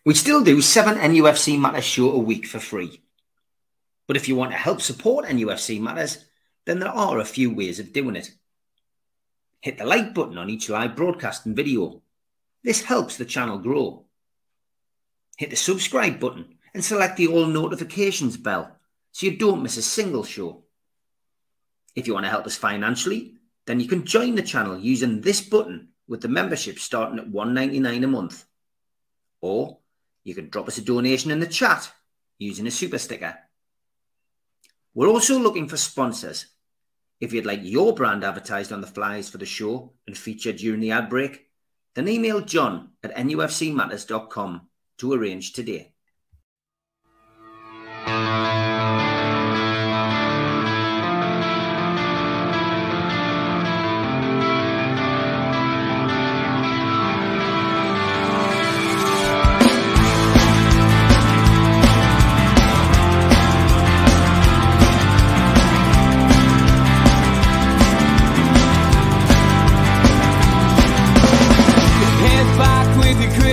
We still do 7 NUFC Matters show a week for free. But if you want to help support NUFC Matters, then there are a few ways of doing it. Hit the like button on each live broadcast and video. This helps the channel grow. Hit the subscribe button and select the all notifications bell so you don't miss a single show. If you want to help us financially, then you can join the channel using this button with the membership starting at $1.99 a month. Or you can drop us a donation in the chat using a super sticker. We're also looking for sponsors. If you'd like your brand advertised on the flyers for the show and featured during the ad break, then email john@nufcmatters.com to arrange today.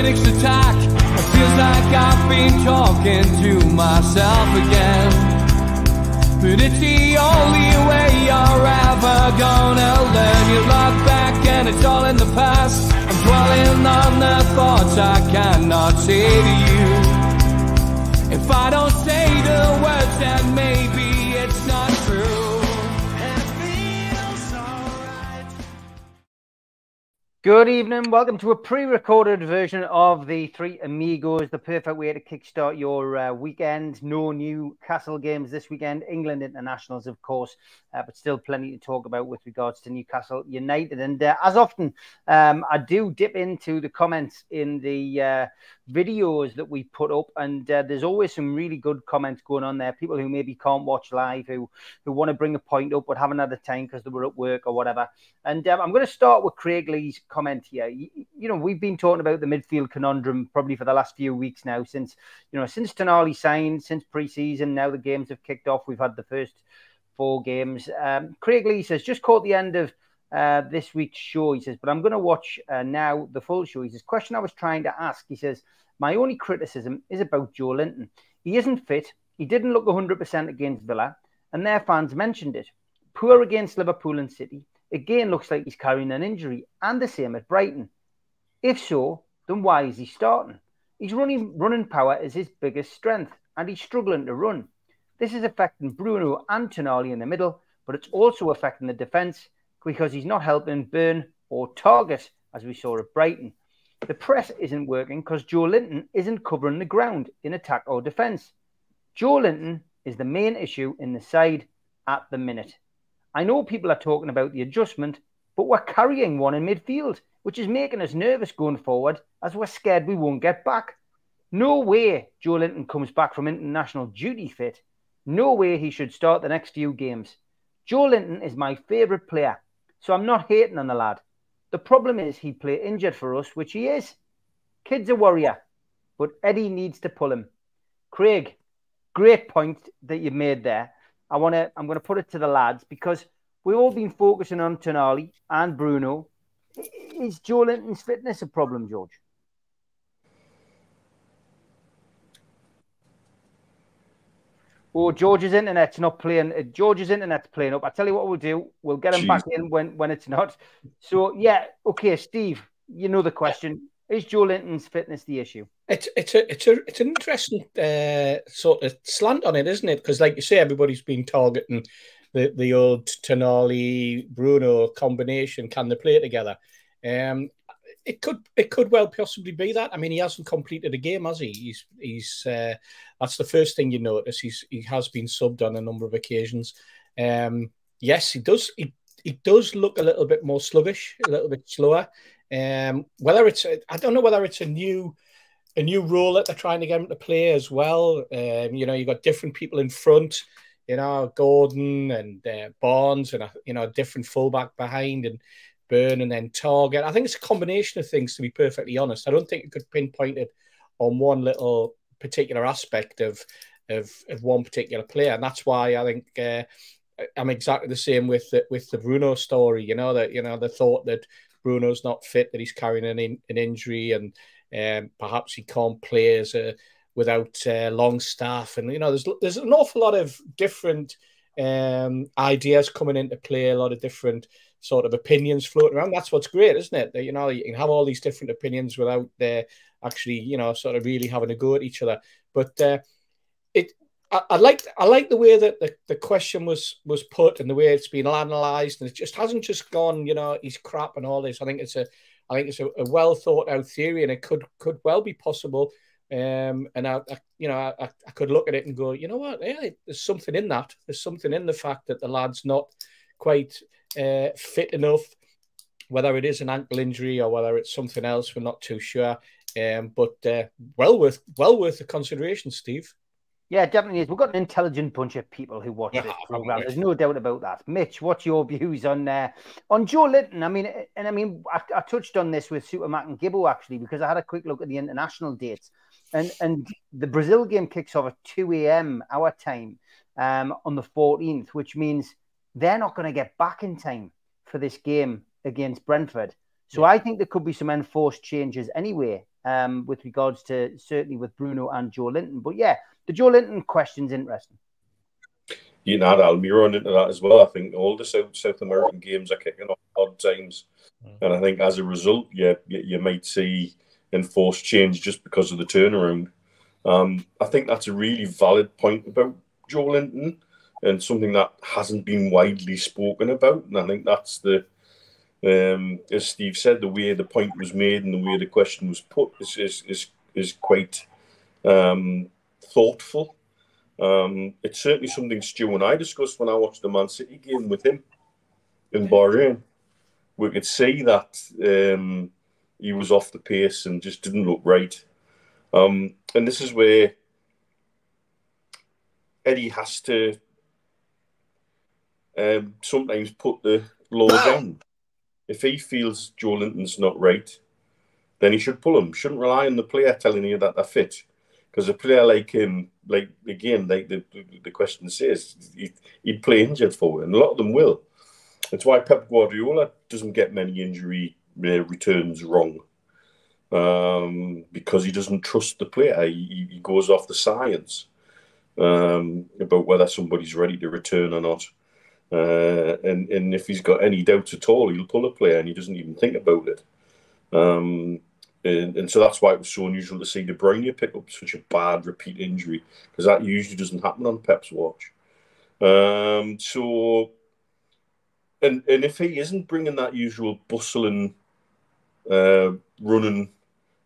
Attack. It feels like I've been talking to myself again, but it's the only way you're ever gonna learn. You look back and it's all in the past. I'm dwelling on the thoughts I cannot say to you. If I don't say the words, then maybe it's not true. Good evening. Welcome to a pre-recorded version of the Three Amigos, the perfect way to kickstart your weekend. No Newcastle games this weekend. England internationals, of course, but still plenty to talk about with regards to Newcastle United. And as often, I do dip into the comments in the videos that we put up, and there's always some really good comments going on there. People who maybe can't watch live, who want to bring a point up but haven't had the time because they were at work or whatever. And I'm going to start with Craig Lee's comment here. You know, we've been talking about the midfield conundrum probably for the last few weeks now, since Tonali signed, since pre-season. Now the games have kicked off. We've had the first 4 games. Craig Lee says, just caught the end of this week's show. He says, but I'm going to watch now the full show. He says, question I was trying to ask. He says, my only criticism is about Joe Linton. He isn't fit. He didn't look 100% against Villa, and their fans mentioned it. Poor against Liverpool and City. Again, looks like he's carrying an injury, and the same at Brighton. If so, then why is he starting? He's running power is his biggest strength, and he's struggling to run. This is affecting Bruno and Tonali in the middle, but it's also affecting the defence because he's not helping Burn or Target, as we saw at Brighton. The press isn't working because Joe Linton isn't covering the ground in attack or defence. Joe Linton is the main issue in the side at the minute. I know people are talking about the adjustment, but we're carrying one in midfield, which is making us nervous going forward as we're scared we won't get back. No way Joe Linton comes back from international duty fit. No way he should start the next few games. Joe Linton is my favourite player, so I'm not hating on the lad. The problem is he'd play injured for us, which he is. Kid's a warrior, but Eddie needs to pull him. Craig, great point that you made there. I'm going to put it to the lads because we've all been focusing on Tonali and Bruno. Is Joe Linton's fitness a problem, George? Oh, George's internet's not playing. George's internet's playing up. I tell you what we'll do. We'll get him back in when it's not. So, yeah, okay, Steve, you know the question. Is Joe Linton's fitness the issue? It's an interesting sort of slant on it, isn't it? Because, like you say, everybody's been targeting the old Tonali Bruno combination. Can they play together? It could well possibly be that. I mean, he hasn't completed a game, has he? He's that's the first thing you notice. He has been subbed on a number of occasions. Yes, he does. He does look a little bit more sluggish, a little bit slower. Whether it's I don't know whether it's a new role that they're trying to get him to play as well. You've got different people in front. Gordon and Barnes, and a different fullback behind, and Burn, and then Target. I think it's a combination of things, to be perfectly honest. I don't think it could pinpoint it on one little particular aspect of one particular player, and that's why I think I'm exactly the same with the Bruno story. The thought that Bruno's not fit, that he's carrying an injury, and Perhaps he can't play as without Longstaff, and there's an awful lot of different ideas coming into play, a lot of different sort of opinions floating around. That's what's great, isn't it? That, you can have all these different opinions without actually, sort of really having a go at each other. But I like the way that the question was put and the way it's been analysed, and it just hasn't just gone, he's crap and all this. I think it's a well thought out theory, and it could well be possible. And I could look at it and go, you know what? Yeah, there's something in that. There's something in the fact that the lad's not quite fit enough. Whether it is an ankle injury or whether it's something else, we're not too sure. But well worth the consideration, Steve. Yeah, it definitely is. We've got an intelligent bunch of people who watch this program. There's no doubt about that. Mitch, what's your views on Joe Linton? I touched on this with Supermac and Gibbo actually, because I had a quick look at the international dates, and the Brazil game kicks off at 2 a.m. our time on the 14th, which means they're not going to get back in time for this game against Brentford. So I think there could be some enforced changes anyway, with regards to certainly with Bruno and Joe Linton. But yeah, the Joe Linton question's interesting. I'll be running into that as well. I think all the South American games are kicking off odd times, and I think as a result, you might see enforced change just because of the turnaround. I think that's a really valid point about Joe Linton, and something that hasn't been widely spoken about. And I think that's as Steve said, the way the point was made and the way the question was put is quite thoughtful. It's certainly something Stu and I discussed when I watched the Man City game with him in Bahrain. We could see that he was off the pace and just didn't look right. And this is where Eddie has to sometimes put the law down. If he feels Joe Linton's not right, then he should pull him. Shouldn't rely on the player telling you that they're fit. Because a player like him, like the question says, he'd play injured for it, and a lot of them will. That's why Pep Guardiola doesn't get many injury returns wrong, because he doesn't trust the player. He goes off the science about whether somebody's ready to return or not. And if he's got any doubts at all, he'll pull a player and he doesn't even think about it. And so that's why it was so unusual to see De Bruyne pick up such a bad repeat injury, because that usually doesn't happen on Pep's watch. And if he isn't bringing that usual bustling, running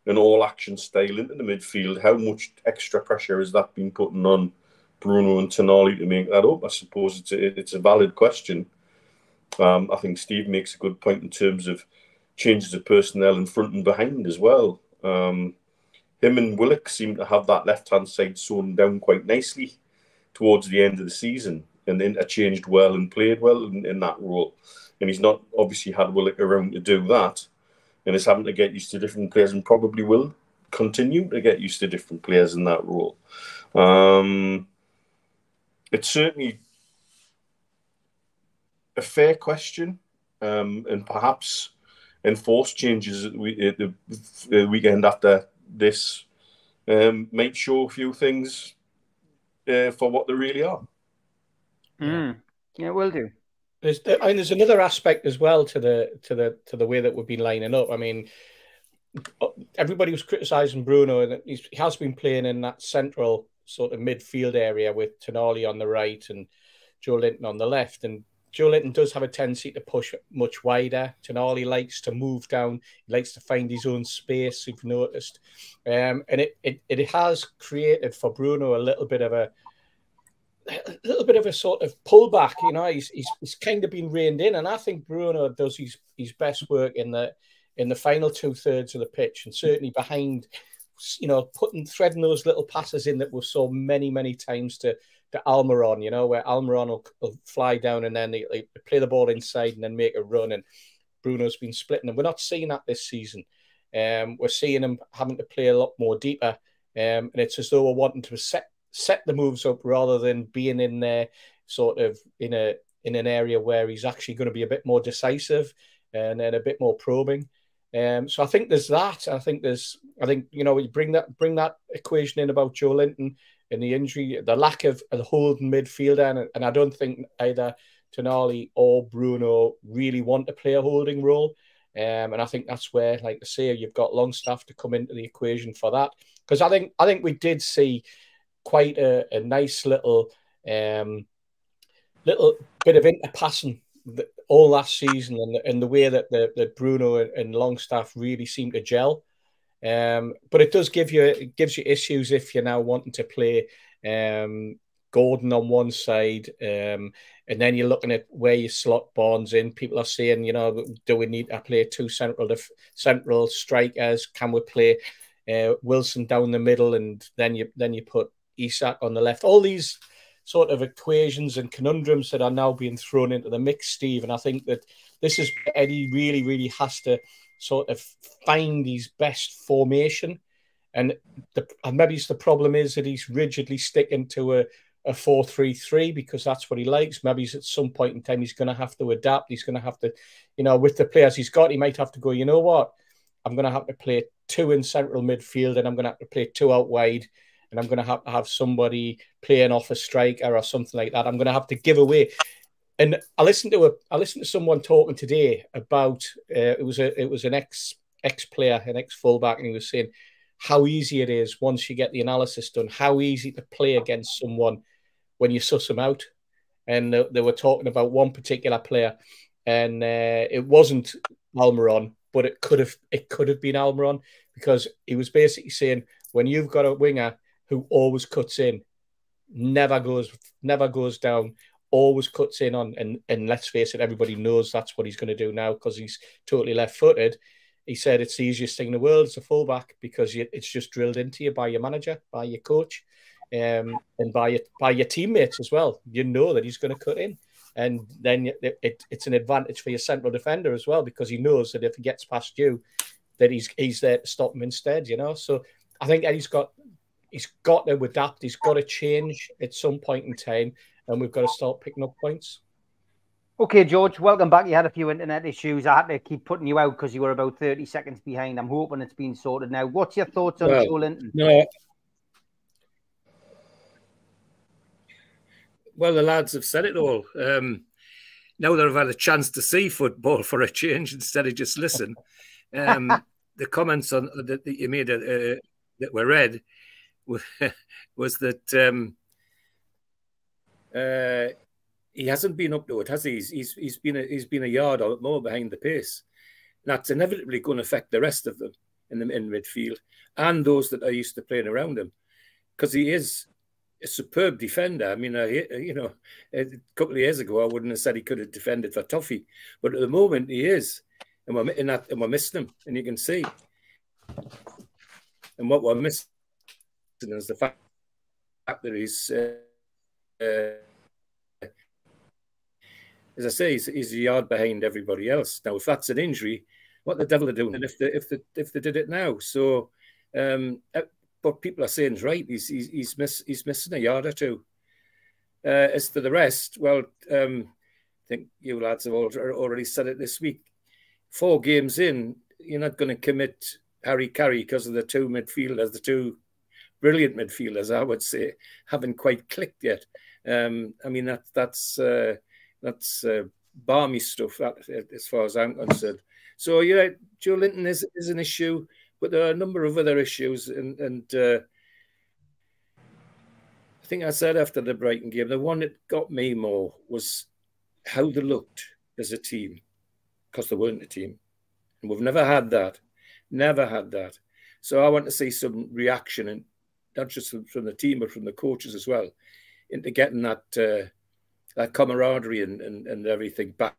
and all-action style into the midfield, how much extra pressure has that been putting on Bruno and Tonali to make that up? I suppose it's a valid question. I think Steve makes a good point in terms of changes of personnel in front and behind as well. Him and Willock seem to have that left-hand side sewn down quite nicely towards the end of the season, and interchanged well and played well in that role. And he's not obviously had Willock around to do that, and is having to get used to different players, and probably will continue to get used to different players in that role. It's certainly a fair question, and perhaps enforced changes at the weekend after this might show a few things for what they really are. Yeah, will do. There's another aspect as well to the way that we've been lining up. I mean, everybody was criticising Bruno, and he has been playing in that central sort of midfield area with Tonali on the right and Joe Linton on the left. And Joe Linton does have a tendency to push much wider. Tonali likes to move down. He likes to find his own space, you've noticed. And it has created for Bruno a little bit of a sort of pullback. He's kind of been reined in, and I think Bruno does his best work in the final 2/3 of the pitch, and certainly behind, threading those little passes in that we saw many times to Almiron, where Almiron will fly down and then they play the ball inside and then make a run, and Bruno's been splitting them. We're not seeing that this season. We're seeing him having to play a lot more deeper, and it's as though we're wanting to set the moves up rather than being in there sort of in an area where he's actually going to be a bit more decisive and then a bit more probing. So I think there's that. I think you bring that equation in about Joe Linton and the injury, the lack of a holding midfielder, and I don't think either Tonali or Bruno really want to play a holding role. And I think that's where, like I say, you've got Longstaff to come into the equation for that. Because I think we did see quite a nice little bit of interpassing all last season, and the way that Bruno and Longstaff really seem to gel. But it gives you issues if you're now wanting to play Gordon on one side, and then you're looking at where you slot Barnes in. People are saying, do we need to play two central strikers? Can we play Wilson down the middle, and then you put Isak on the left? All these sort of equations and conundrums that are now being thrown into the mix, Steve. And I think that this is Eddie really, really has to sort of find his best formation. And maybe the problem is that he's rigidly sticking to a 4-3-3 because that's what he likes. Maybe at some point in time he's going to have to adapt. He's going to have to, with the players he's got, he might have to go, you know what? I'm going to have to play two in central midfield, and I'm going to have to play two out wide, and I'm going to have somebody playing off a striker or something like that. I'm going to have to give away. And I listened to someone talking today about it was an ex-player, an ex-fullback, and he was saying how easy it is once you get the analysis done, how easy to play against someone when you suss them out. And they were talking about one particular player, and it wasn't Almiron, but it could have been Almiron, because he was basically saying when you've got a winger who always cuts in, never goes down, always cuts in on, and let's face it, everybody knows that's what he's going to do now because he's totally left-footed. He said it's the easiest thing in the world as a fullback because it's just drilled into you by your manager, by your coach, and by your teammates as well. You know that he's going to cut in, and then it's an advantage for your central defender as well because he knows that if he gets past you, that he's there to stop him instead. So I think Eddie's got to adapt. He's got to change at some point in time, and we've got to start picking up points. Okay, George, welcome back. You had a few internet issues. I had to keep putting you out because you were about 30 seconds behind. I'm hoping it's been sorted now. What's your thoughts on Joe Linton? No. Well, the lads have said it all. Now that I've had a chance to see football for a change instead of just listen, the comments on that you made that were read was that he hasn't been up to it, has he? He's been a yard or more behind the pace. That's inevitably going to affect the rest of them in midfield and those that are used to playing around him, because he is a superb defender. I mean, a couple of years ago I wouldn't have said he could have defended for Toffee, but at the moment he is, and we're missing him, and you can see. And what we're missing is the fact that he's. As I say, he's a yard behind everybody else. Now, if that's an injury, what the devil are doing if they did it now? So, what people are saying is right. He's missing a yard or two. As to the rest, well, I think you lads have already said it this week. 4 games in, you're not going to commit Harry Carey because of the two midfielders, the two brilliant midfielders, I would say, haven't quite clicked yet. I mean, that's balmy stuff as far as I'm concerned. So, Joe Linton is an issue, but there are a number of other issues. And I think I said after the Brighton game, the one that got me more was how they looked as a team, because they weren't a team. And we've never had that. Never had that. So I want to see some reaction, and not just from the team, but from the coaches as well, into getting that camaraderie and everything back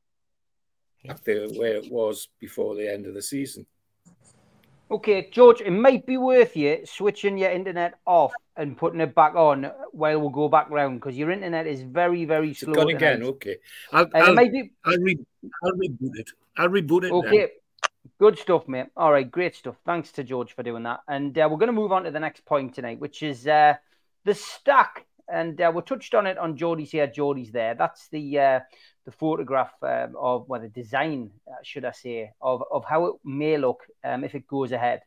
there where it was before the end of the season. Okay, George, it might be worth you switching your internet off and putting it back on while we'll go back round, because your internet is very, very slow. It's gone again. Okay, I'll reboot it. I'll reboot it. Okay. Then. Good stuff, mate. All right, great stuff. Thanks to George for doing that. And we're going to move on to the next point tonight, which is the stack. And we touched on it on Geordie's here, Geordie's there. That's the the photograph of, well, the design, should I say, of how it may look if it goes ahead.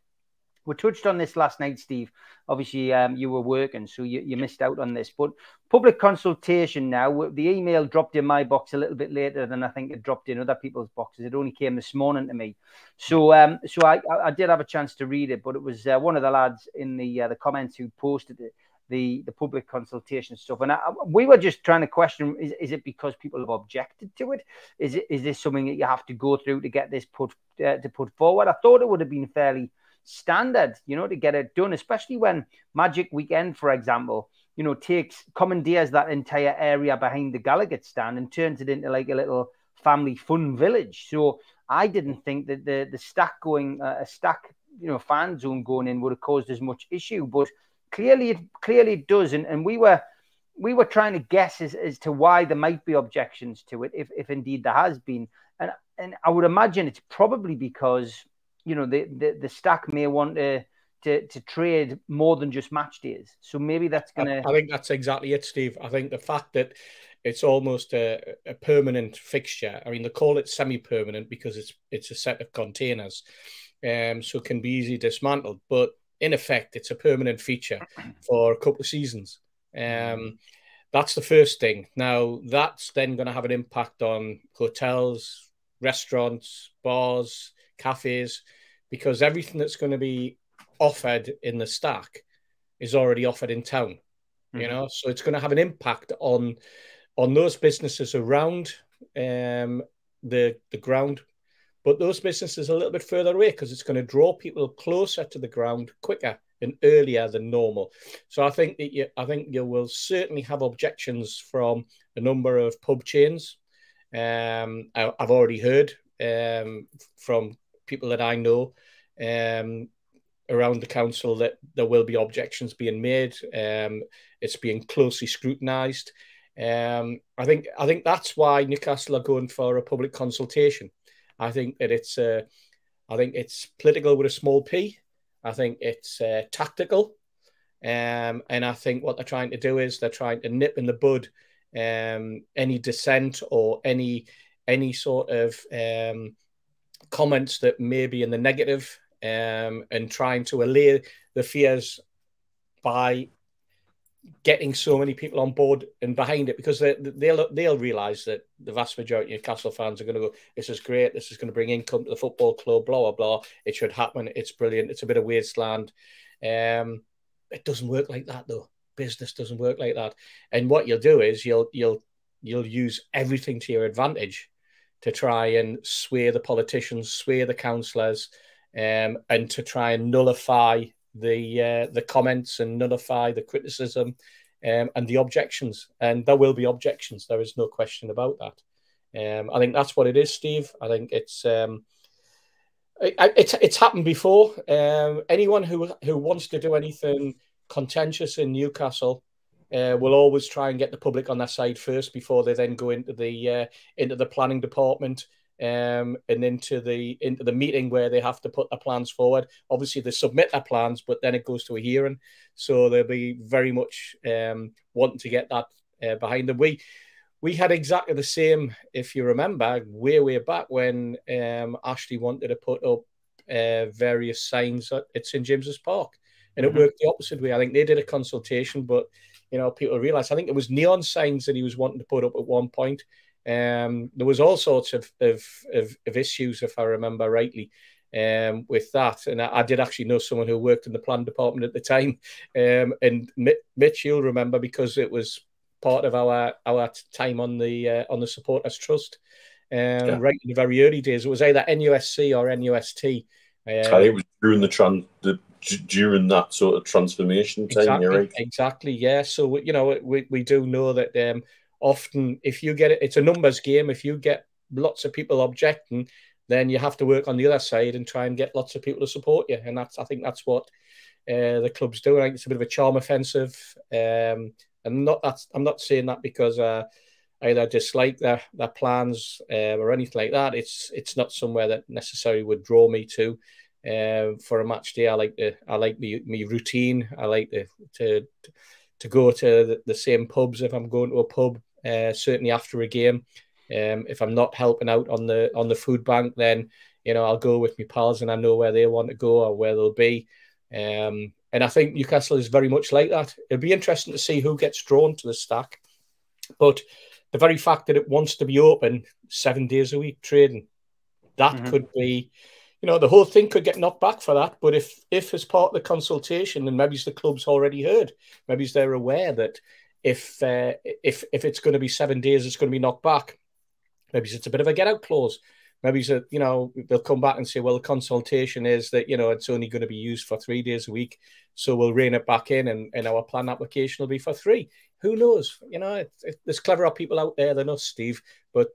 We touched on this last night, Steve. Obviously, you were working, so you missed out on this. But public consultation now, the email dropped in my box a little bit later than I think it dropped in other people's boxes. It only came this morning to me. So I did have a chance to read it, but it was one of the lads in the comments who posted it, the public consultation stuff. And we were just trying to question, is it because people have objected to it? Is this something that you have to go through to get this put forward? I thought it would have been fairly standard, to get it done, especially when Magic Weekend, for example, commandeers that entire area behind the Gallagher stand and turns it into like a little family fun village. So I didn't think that the stack going, fan zone going in would have caused as much issue, but clearly it does. And we were trying to guess as to why there might be objections to it, if indeed there has been. And I would imagine it's probably because the stack may want to trade more than just match days. So maybe that's going to... I think that's exactly it, Steve. I think the fact that it's almost a permanent fixture. I mean, they call it semi-permanent because it's a set of containers, so it can be easily dismantled. But in effect, it's a permanent feature for a couple of seasons. That's the first thing. Now, that's then going to have an impact on hotels, restaurants, bars, cafes, because everything that's going to be offered in the stack is already offered in town, so it's going to have an impact on those businesses around the ground, but those businesses a little bit further away, because it's going to draw people closer to the ground quicker and earlier than normal. So I think you will certainly have objections from a number of pub chains. I've already heard from people that I know around the council that there will be objections being made. It's being closely scrutinised. I think that's why Newcastle are going for a public consultation. I think that it's political with a small p. I think it's tactical, and I think what they're trying to do is they're trying to nip in the bud any dissent or any sort of comments that may be in the negative, and trying to allay the fears by getting so many people on board and behind it, because they'll realise that the vast majority of Newcastle fans are going to go, this is great, this is going to bring income to the football club, blah, blah, blah, it should happen, it's brilliant, it's a bit of wasteland. It doesn't work like that, though. Business doesn't work like that. And what you'll do is you'll use everything to your advantage to try and sway the politicians, sway the councillors, and to try and nullify the comments and nullify the criticism and the objections. And there will be objections. There is no question about that. I think that's what it is, Steve. I think it's happened before. Anyone who wants to do anything contentious in Newcastle will always try and get the public on their side first before they then go into the planning department and into the meeting where they have to put their plans forward. Obviously, they submit their plans, but then it goes to a hearing. So they'll be very much wanting to get that behind them. We had exactly the same, if you remember, way back when Ashley wanted to put up various signs at St James's Park. And it worked the opposite way. I think they did a consultation, but people realised, I think it was neon signs that he was wanting to put up at one point. There was all sorts of issues, if I remember rightly, with that. And I did actually know someone who worked in the plan department at the time. And Mitch, you'll remember, because it was part of our time on the Supporters Trust, right in the very early days. It was either NUFC or NUST. I think it was during that sort of transformation time. Exactly, right? Exactly, yeah. So we do know that often, if you get it's a numbers game. If you get lots of people objecting, then you have to work on the other side and try and get lots of people to support you. And I think that's what the club's doing. I think it's a bit of a charm offensive. I'm not saying that because I either dislike their plans or anything like that. It's not somewhere that necessarily would draw me to. For a match day, I like my routine. I like to go to the same pubs if I'm going to a pub. Certainly after a game, If I'm not helping out on the food bank, then I'll go with my pals, and I know where they want to go or where they'll be. And I think Newcastle is very much like that. It'll be interesting to see who gets drawn to the stack. But the very fact that it wants to be open 7 days a week trading, that could be, the whole thing could get knocked back for that. But if as part of the consultation, and maybe the club's already heard, maybe they're aware that if it's going to be 7 days, it's going to be knocked back. Maybe it's a bit of a get out clause. Maybe they'll come back and say, well, the consultation is that, it's only going to be used for 3 days a week. So we'll rein it back in, and our plan application will be for 3. Who knows? There's cleverer people out there than us, Steve. But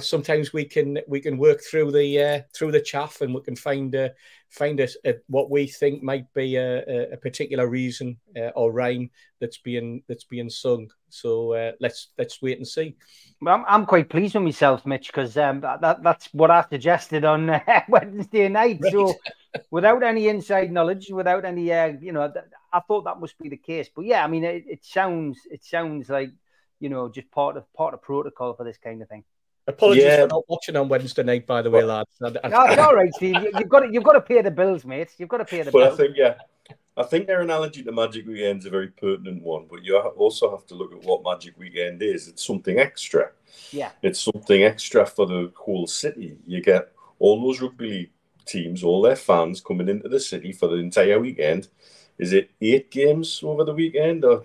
sometimes we can work through the chaff, and we can find what we think might be a particular reason or rhyme that's being sung. So let's wait and see. Well, I'm quite pleased with myself, Mitch, because that's what I suggested on Wednesday night. Right. So without any inside knowledge, without any, I thought that must be the case. But yeah, I mean, it sounds like, just part of protocol for this kind of thing. Apologies for not watching on Wednesday night, by the way, lads. No, it's all right, Steve. You've got to pay the bills, mate. You've got to pay the bills. I think their analogy to Magic Weekend is a very pertinent one, but you also have to look at what Magic Weekend is. It's something extra. Yeah. It's something extra for the whole city. You get all those rugby league teams, all their fans coming into the city for the entire weekend. Is it 8 games over the weekend? Or?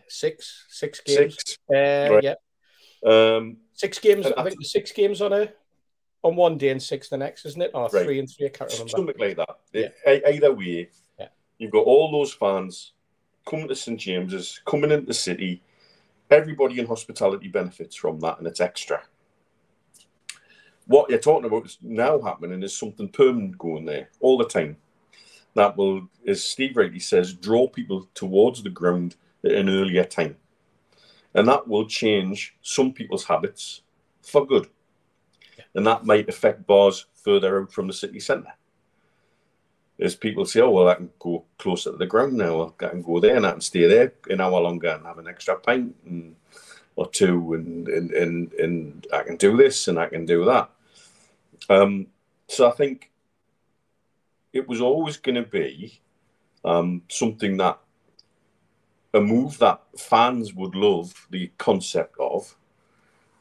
6 games. 6. Right. Yeah. 6 games. I think 6 games on one day and 6 the next, isn't it? Or 3 and 3. I can't remember. Something like that. Yeah. Either way, you've got all those fans coming to St James's, coming into the city. Everybody in hospitality benefits from that, and it's extra. What you're talking about is now happening is something permanent going there all the time. That will, as Steve rightly says, draw people towards the ground at an earlier time. And that will change some people's habits for good. And that might affect bars further out from the city centre. As people say, oh, well, I can go closer to the ground now. I can go there and I can stay there an hour longer and have an extra pint or two, and I can do this and I can do that. So I think it was always going to be something that, a move that fans would love the concept of,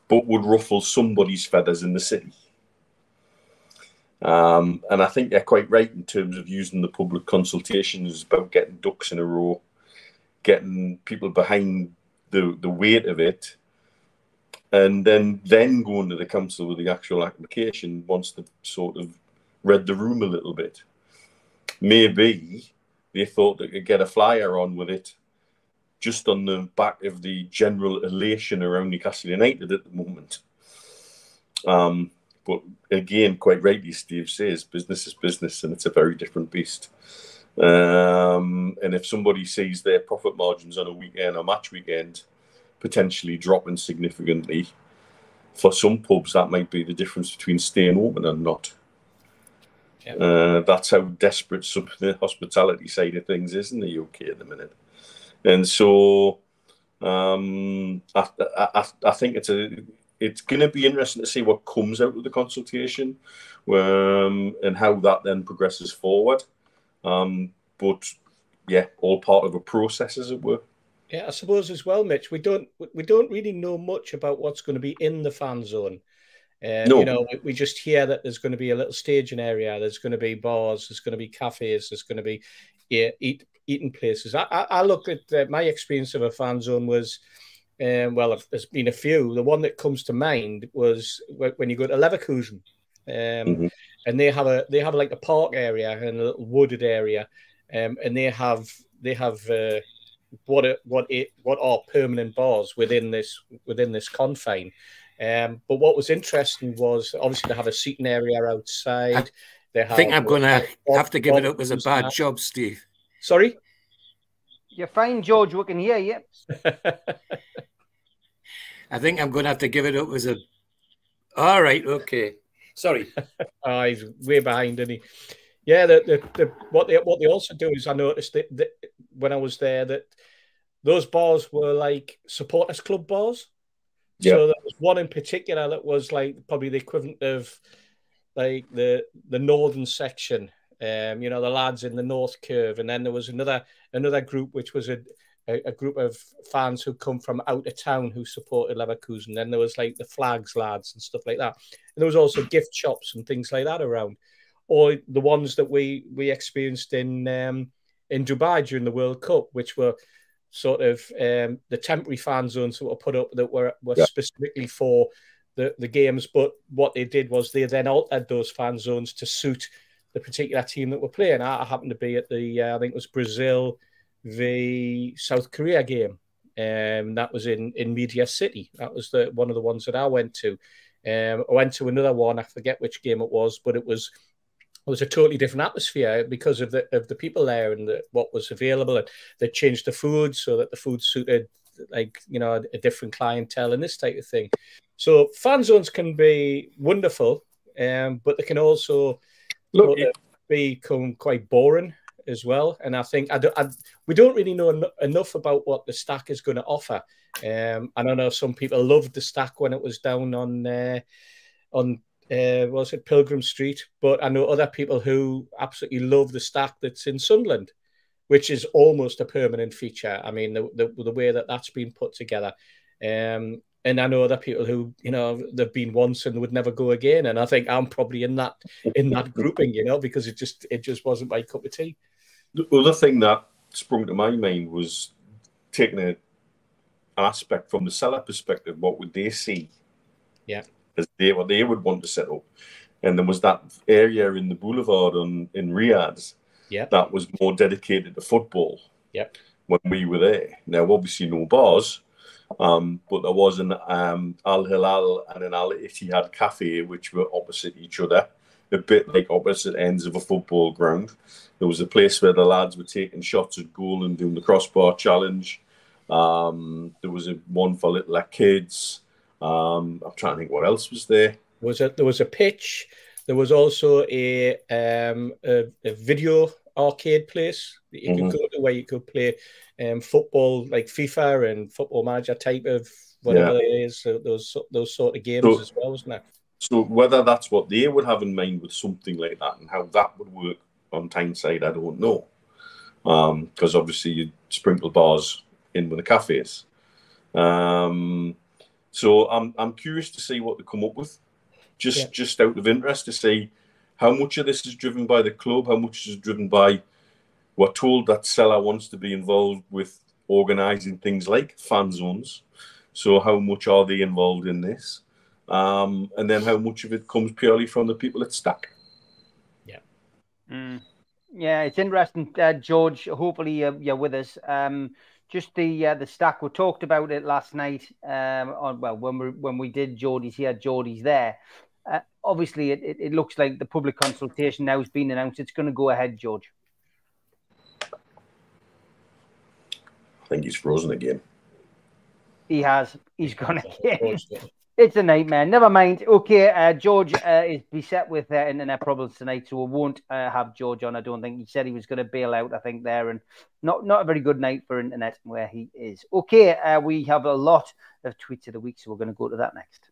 but would ruffle somebody's feathers in the city. And I think they're quite right in terms of using the public consultations about getting ducks in a row, getting people behind the weight of it, and then going to the council with the actual application once they've sort of read the room a little bit. Maybe they thought they could get a flyer on with it just on the back of the general elation around Newcastle United at the moment. But again, quite rightly, Steve says, business is business, and it's a very different beast. And if somebody sees their profit margins on a weekend or match weekend potentially dropping significantly, for some pubs, that might be the difference between staying open and not. Yeah. That's how desperate some of the hospitality side of things is in the UK at the minute. And so I think it's going to be interesting to see what comes out of the consultation and how that then progresses forward. But yeah, all part of a process, as it were. Yeah, I suppose as well, Mitch, we don't really know much about what's going to be in the fan zone. No. We just hear that there's going to be a little staging area, there's going to be bars, there's going to be cafes, there's going to be eating places. I look at my experience of a fan zone was, there's been a few. The one that comes to mind was when you go to Leverkusen, and they have like a park area and a little wooded area, and they have what are permanent bars within this confine. But what was interesting was obviously they have a seating area outside. I think I'm going to have to give it up as a bad job, Steve. Sorry? You're fine, George. We can hear you. I think I'm going to have to give it up as a... All right, okay. Sorry. He's way behind, isn't he? Yeah, what they also do is I noticed that when I was there that those bars were like supporters club bars. Yeah. So there was one in particular that was like probably the equivalent of like the northern section, you know, the lads in the North Curve, and then there was another group which was a group of fans who come from out of town who supported Leverkusen. Then there was like the Flags lads and stuff like that. And there was also gift shops and things like that around, or the ones that we experienced in Dubai during the World Cup, which were sort of the temporary fan zones that were put up that were specifically for the games. But what they did was they then altered those fan zones to suit the particular team that were playing. I happened to be at the I think it was Brazil v South Korea game. That was in Media City. That was one of the ones that I went to. I went to another one. I forget which game it was, but it was a totally different atmosphere because of the people there and what was available. And they changed the food so that the food suited, like, you know, a different clientele and this type of thing. So fan zones can be wonderful, but they can also become quite boring as well. And I think we don't really know enough about what the Stack is going to offer. I don't know, some people loved the Stack when it was down on was it Pilgrim Street, but I know other people who absolutely love the Stack that's in Sunderland, which is almost a permanent feature. I mean, the way that's been put together. And I know other people who, you know, they've been once and would never go again. And I think I'm probably in that grouping, you know, because it just wasn't my cup of tea. The other thing that sprung to my mind was taking an aspect from the seller perspective. What would they see? Yeah. As what they would want to set up. And there was that area in the boulevard in Riyadh that was more dedicated to football when we were there. Now, obviously no bars, but there was an Al Hilal and an Al Ittihad cafe, which were opposite each other, a bit like opposite ends of a football ground. There was a place where the lads were taking shots at goal and doing the crossbar challenge. There was one for little kids. I'm trying to think what else was there. There was a pitch. There was also a video arcade place that you could go to where you could play football, like FIFA and Football Manager type of whatever it is. So those sort of games as well, wasn't it? So whether that's what they would have in mind with something like that and how that would work on Tyneside, I don't know. Because obviously you sprinkle bars in with the cafes. So I'm curious to see what they come up with, just out of interest to see how much of this is driven by the club, how much is driven by we're told that Seller wants to be involved with organising things like fan zones. So how much are they involved in this? And then how much of it comes purely from the people at Stack? Yeah. Yeah, it's interesting, George. Hopefully you're with us. Just the Stack, we talked about it last night. When we did Geordie's here, Geordie's there. Obviously, it looks like the public consultation now has been announced. It's going to go ahead, George. I think he's frozen again. He has. He's gone again. It's a nightmare. Never mind. Okay, George is beset with internet problems tonight, so we won't have George on. I don't think. He said he was going to bail out, I think, there. And not a very good night for internet where he is. Okay, we have a lot of tweets of the week, so we're going to go to that next.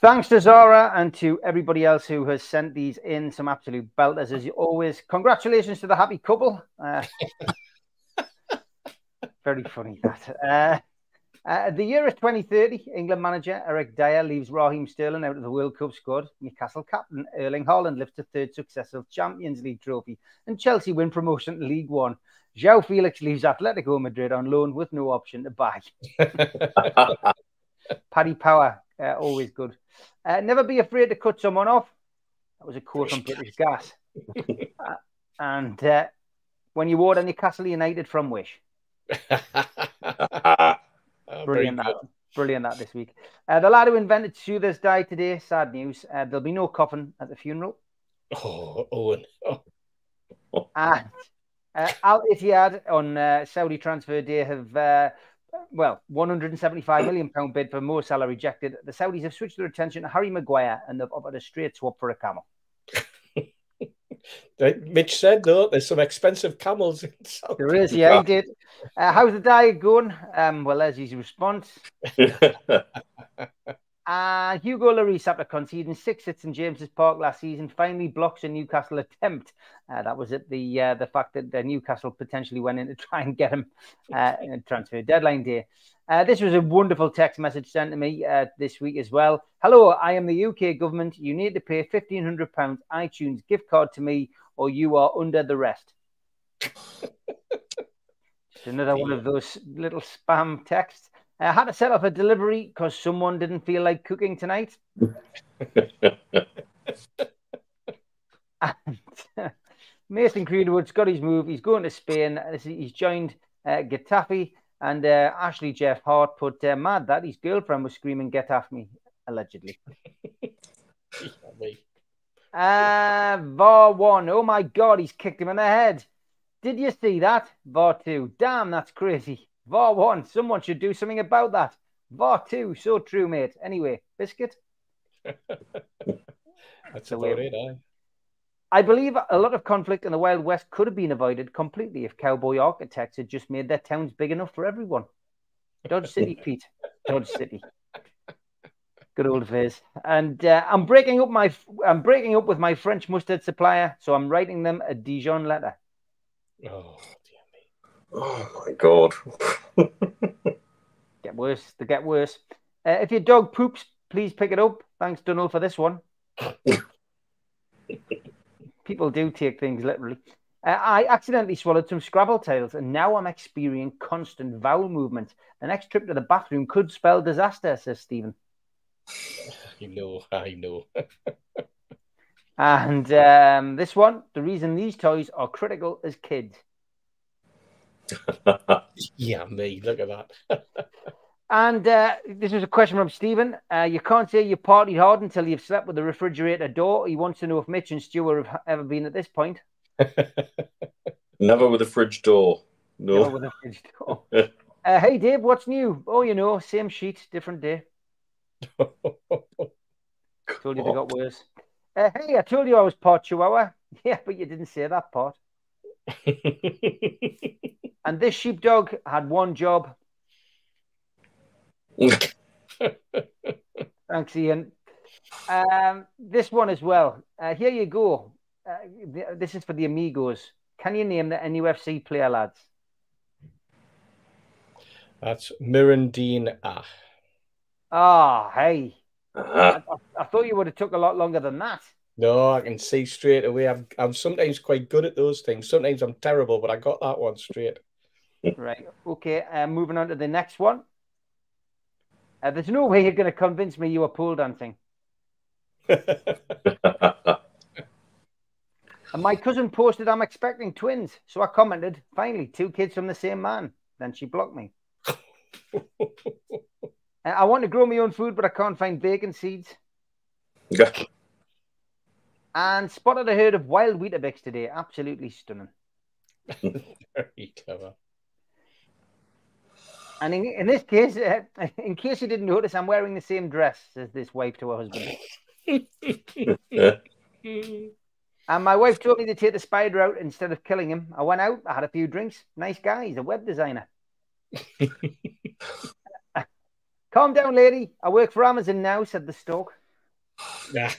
Thanks to Zara and to everybody else who has sent these in, some absolute belters as always. Congratulations to the happy couple. Very funny that. The year is 2030. England manager Eric Dyer leaves Raheem Sterling out of the World Cup squad. Newcastle captain Erling Haaland lifts a third successive Champions League trophy. And Chelsea win promotion to League One. João Felix leaves Atletico Madrid on loan with no option to buy. Paddy Power, always good. Never be afraid to cut someone off. That was a quote from British Gas. And when you order Newcastle United from Wish. Brilliant that this week. The lad who invented Soothers died today. Sad news. There'll be no coffin at the funeral. Oh, Owen. Oh. And Al Ittihad on Saudi transfer day have... £175 million bid for Mo Salah rejected. The Saudis have switched their attention to Harry Maguire and they've offered a straight swap for a camel. Mitch said, though, there's some expensive camels in South. There is, yeah, he did. How's the diet going? Well, there's his response. Hugo Lloris, after conceding 6 hits in James's Park last season, finally blocks a Newcastle attempt. That was at the fact that Newcastle potentially went in to try and get him transfer deadline day. This was a wonderful text message sent to me this week as well. Hello, I am the UK government. You need to pay £1,500 iTunes gift card to me or you are under the rest. Just another one of those little spam texts. I had to set up a delivery because someone didn't feel like cooking tonight. Mason Creedwood's got his move. He's going to Spain. He's joined Getafe. And Ashley Jeff Hart put, mad that his girlfriend was screaming, "Get off me," allegedly. VAR 1. Oh my God, he's kicked him in the head. Did you see that? VAR 2. Damn, that's crazy. VAR 1. Someone should do something about that. VAR 2. So true, mate. Anyway, Biscuit. That's about it, eh? I believe a lot of conflict in the Wild West could have been avoided completely if cowboy architects had just made their towns big enough for everyone. Dodge City, Pete. Dodge City. Good old Viz. And I'm breaking up with my French mustard supplier, so I'm writing them a Dijon letter. Oh, dear me. Oh my God. Get worse. They get worse. If your dog poops, please pick it up. Thanks, Donald, for this one. People do take things literally. I accidentally swallowed some Scrabble tiles, and now I'm experiencing constant vowel movement. The next trip to the bathroom could spell disaster, says Stephen. I know. And this one, the reason these toys are critical as kids. Yeah, me. Look at that. And this is a question from Stephen. You can't say you partied hard until you've slept with the refrigerator door. He wants to know if Mitch and Stuart have ever been at this point. Never with a fridge door. No. Never with a fridge door. Hey, Dave, what's new? Oh, you know, same sheet, different day. Told you they got worse. Hey, I told you I was part Chihuahua. Yeah, but you didn't say that part. And this sheepdog had one job. Thanks, Ian. This one as well. Here you go. This is for the Amigos. Can you name the NUFC player, lads? That's Mirandine. Hey. I thought you would have took a lot longer than that. No, I can see straight away. I'm sometimes quite good at those things. Sometimes I'm terrible, but I got that one straight. Right. Okay. Moving on to the next one. There's no way you're going to convince me you were pole dancing. And my cousin posted, I'm expecting twins. So I commented, finally, 2 kids from the same man. Then she blocked me. I want to grow my own food, but I can't find bacon seeds. Yeah. And spotted a herd of wild Weetabix today. Absolutely stunning. Very clever. And in this case, in case you didn't notice, I'm wearing the same dress as this wife to her husband. And my wife told me to take the spider out instead of killing him. I went out, I had a few drinks. Nice guy, he's a web designer. Calm down, lady. I work for Amazon now, said the stork. Yeah.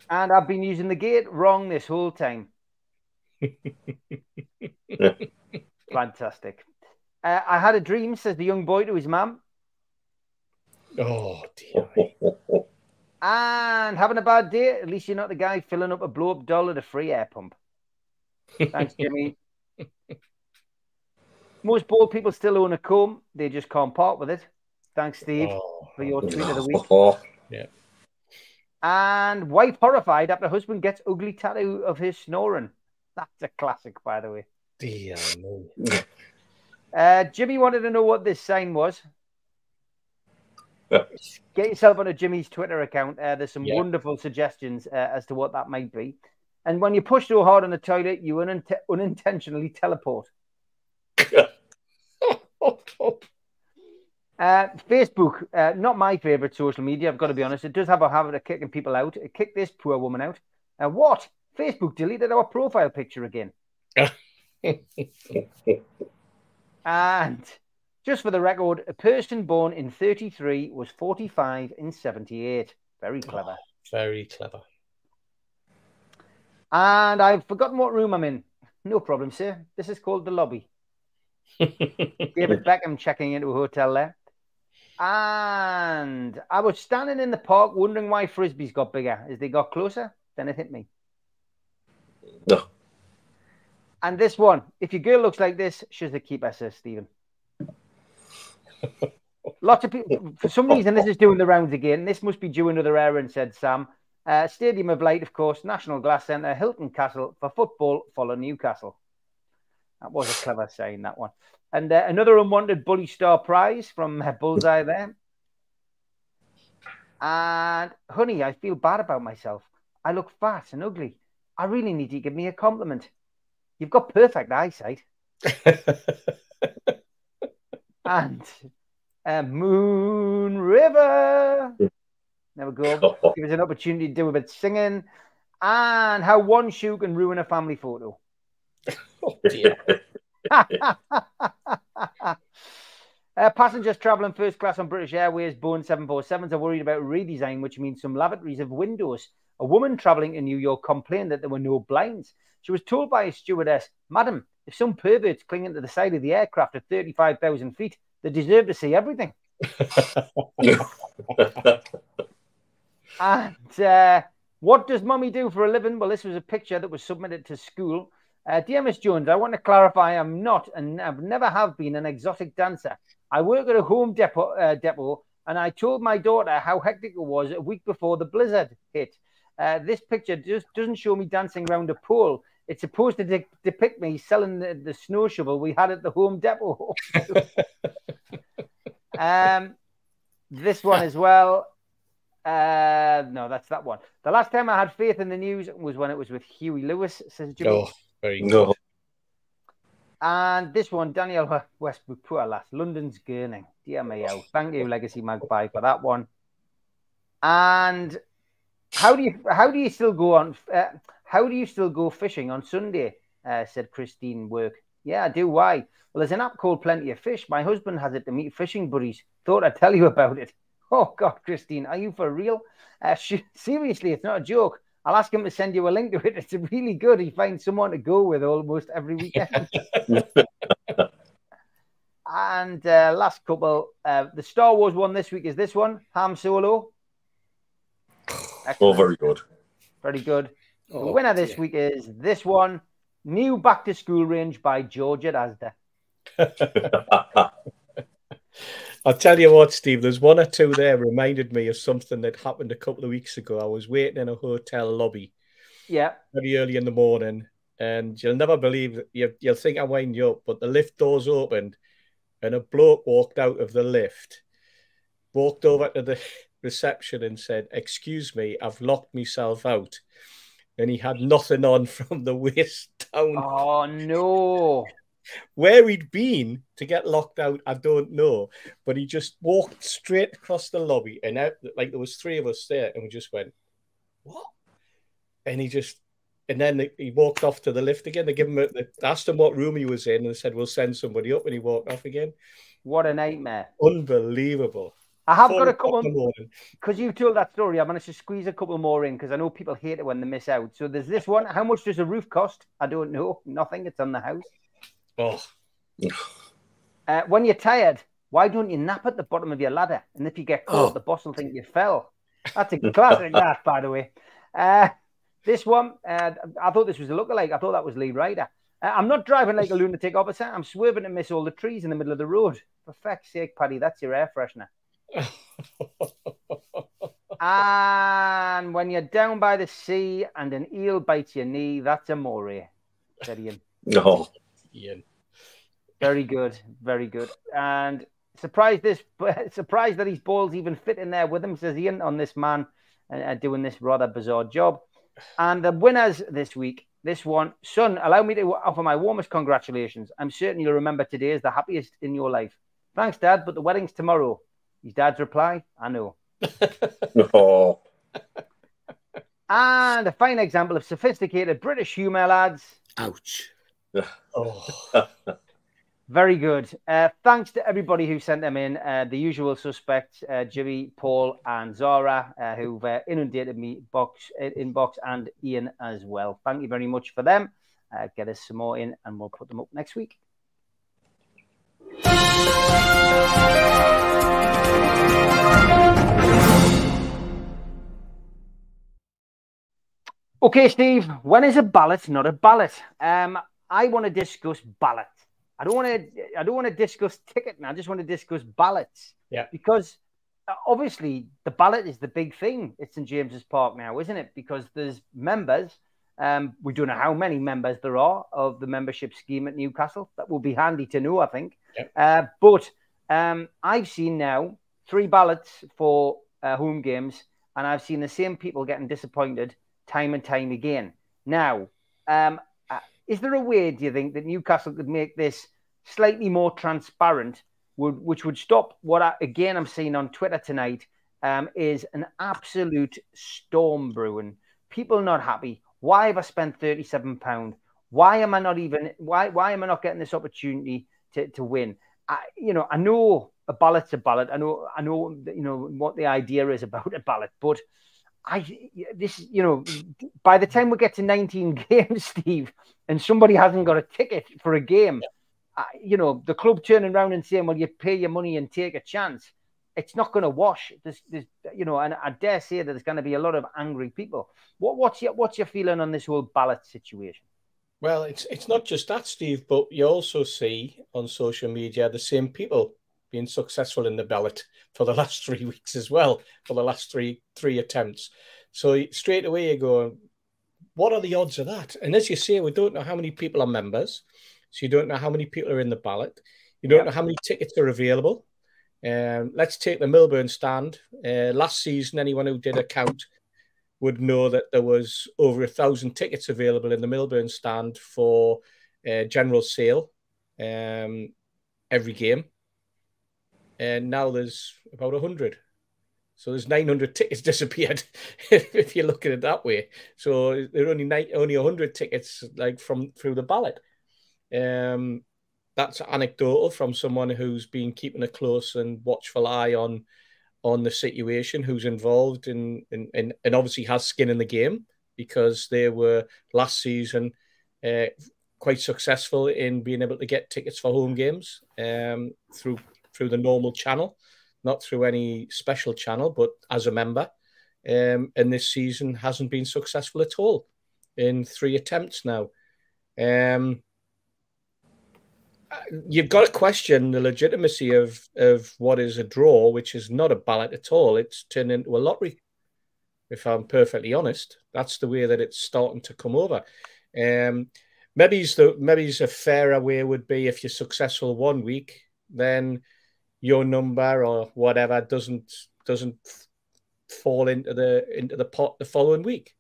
And I've been using the gate wrong this whole time. Fantastic. I had a dream, says the young boy to his mum. Oh, dear. And having a bad day, at least you're not the guy filling up a blow-up doll at a free air pump. Thanks, Jimmy. Most bald people still own a comb. They just can't part with it. Thanks, Steve, for your tweet of the week. Yeah. And wife horrified after husband gets ugly tattoo of his snoring. That's a classic, by the way. Dear me. Jimmy wanted to know what this sign was. Get yourself on a Jimmy's Twitter account. There's some wonderful suggestions as to what that might be. And when you push so hard on the toilet, you unintentionally teleport. Facebook, not my favorite social media, I've got to be honest. It does have a habit of kicking people out. It kicked this poor woman out. What? Facebook deleted our profile picture again. And just for the record, a person born in 33 was 45 in 78. Very clever. Oh, very clever. And I've forgotten what room I'm in. No problem, sir. This is called the lobby. David Beckham checking into a hotel there. And I was standing in the park wondering why frisbees got bigger. As they got closer, then it hit me. No. And this one, if your girl looks like this, she's the keeper, says Stephen. Lots of people, for some reason, this is doing the rounds again. This must be due another errand, said Sam. Stadium of Light, of course, National Glass Centre, Hilton Castle for football, follow Newcastle. That was a clever saying, that one. And another unwanted Bully Star prize from Bullseye there. And, honey, I feel bad about myself. I look fat and ugly. I really need you to give me a compliment. You've got perfect eyesight. And Moon River. There we go. Give us an opportunity to do a bit of singing. And how one shoe can ruin a family photo. Oh, dear. Passengers travelling first class on British Airways Boeing 747s are worried about redesign, which means some lavatories have windows. A woman travelling in New York complained that there were no blinds. She was told by a stewardess, "Madam, if some perverts clinging to the side of the aircraft at 35,000 feet, they deserve to see everything." And what does Mummy do for a living? Well, this was a picture that was submitted to school. Dear Miss Jones, I want to clarify I'm not and I've never have been an exotic dancer. I work at a home depot and I told my daughter how hectic it was a week before the blizzard hit. This picture just doesn't show me dancing around a pole. It's supposed to depict me selling the snow shovel we had at the home depot. This one as well. No, that's that one. The last time I had faith in the news was when it was with Huey Lewis, says Jimmy. Oh, very good. No. And this one, Daniel Westbrook, poor lass, London's gurning. Dear me, oh, thank you, Legacy Magpie, for that one. And how do you still go on? How do you still go fishing on Sunday? Said Christine Work. Yeah, I do. Why? Well, there's an app called Plenty of Fish. My husband has it to meet fishing buddies. Thought I'd tell you about it. Oh God, Christine, are you for real? Seriously, it's not a joke. I'll ask him to send you a link to it. It's really good. He finds someone to go with almost every weekend. And last couple, the Star Wars one this week is this one, Han Solo. Excellent. Oh, very good. Very good. Oh, the winner this week is this one, new Back to School range by George at Asda. I'll tell you what, Steve, there's one or two there reminded me of something that happened a couple of weeks ago. I was waiting in a hotel lobby. Yeah. Very early in the morning, and you'll never believe, you'll think I'm winding you up, but the lift doors opened and a bloke walked out of the lift, walked over to the reception and said, "Excuse me, I've locked myself out." And he had nothing on from the waist down. Oh, no. Where he'd been to get locked out, I don't know. But he just walked straight across the lobby, and out, like there was three of us there, and we just went, "What?" And then he walked off to the lift again. They asked him what room he was in, and they said, "We'll send somebody up," and he walked off again. What a nightmare. Unbelievable. I have got a couple, because you told that story, I'm going to squeeze a couple more in, because I know people hate it when they miss out. So there's this one. How much does a roof cost? I don't know. Nothing. It's on the house. Oh. When you're tired, why don't you nap at the bottom of your ladder? And if you get caught, the boss will think you fell. That's a classic, that, by the way. This one, I thought this was a lookalike. I thought that was Lee Ryder. I'm not driving like a lunatic officer. I'm swerving to miss all the trees in the middle of the road. For feck's sake, Paddy, that's your air freshener. And when you're down by the sea and an eel bites your knee, that's amore, said Ian. No. Ian. Very good, very good. And surprised that his balls even fit in there with him, says Ian, on this man doing this rather bizarre job. And the winners this week, this one, son, allow me to offer my warmest congratulations. I'm certain you'll remember today as the happiest in your life. Thanks, Dad, but the wedding's tomorrow. His dad's reply, I know. Oh. And a fine example of sophisticated British humour, lads. Ouch. Oh. Very good. Thanks to everybody who sent them in. The usual suspects, Jimmy, Paul, and Zara, who've inundated me inbox, and Ian as well. Thank you very much for them. Get us some more in, and we'll put them up next week. Okay, Steve, when is a ballot not a ballot? I want to discuss ballot. I don't want to discuss ticketing. I just want to discuss ballots. Yeah. Because obviously the ballot is the big thing at St James's Park now, isn't it? Because there's members. We don't know how many members there are of the membership scheme at Newcastle. That will be handy to know, I think. Yeah. But I've seen now 3 ballots for home games, and I've seen the same people getting disappointed time and time again. Now, is there a way, do you think, that Newcastle could make this slightly more transparent, which would stop what, I'm seeing on Twitter tonight, is an absolute storm brewing. People not happy. Why have I spent £37? Why am I not even? Why am I not getting this opportunity to win? I know a ballot's a ballot. I know what the idea is about a ballot, but by the time we get to 19 games, Steve, and somebody hasn't got a ticket for a game, the club turning around and saying, well, you pay your money and take a chance. It's not going to wash. There's and I dare say that there's going to be a lot of angry people. What's your feeling on this whole ballot situation? Well, it's not just that, Steve, but you also see on social media the same people being successful in the ballot for the last 3 weeks as well, for the last three attempts. So straight away you go, what are the odds of that? And as you say, we don't know how many people are members. So you don't know how many people are in the ballot. You don't know how many tickets are available. Let's take the Milburn stand. Last season, anyone who did a count would know that there was over 1,000 tickets available in the Milburn stand for general sale every game. And now there's about 100. So there's 900 tickets disappeared if you look at it that way. So there are only 100 tickets through the ballot. That's anecdotal from someone who's been keeping a close and watchful eye on the situation, who's involved and obviously has skin in the game, because they were last season quite successful in being able to get tickets for home games through the normal channel, not through any special channel, but as a member. And this season hasn't been successful at all in 3 attempts now. You've got to question the legitimacy of what is a draw, which is not a ballot at all. It's turned into a lottery, if I'm perfectly honest. That's the way that it's starting to come over. Maybe a fairer way would be, if you're successful one week, then your number or whatever doesn't fall into the pot the following week.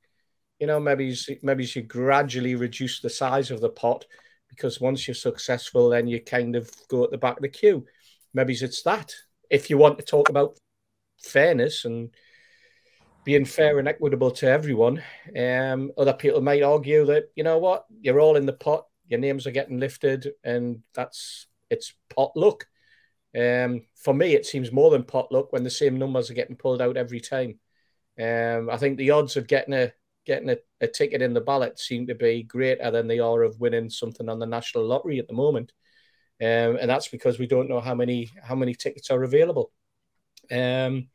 Maybe you gradually reduce the size of the pot, because once you're successful, then you kind of go at the back of the queue. Maybe it's that. If you want to talk about fairness and being fair and equitable to everyone, other people might argue that, you know what, you're all in the pot, your names are getting lifted, and it's pot luck. For me, it seems more than pot luck when the same numbers are getting pulled out every time. I think the odds of getting a ticket in the ballot seem to be greater than they are of winning something on the national lottery at the moment. And that's because we don't know how many tickets are available. The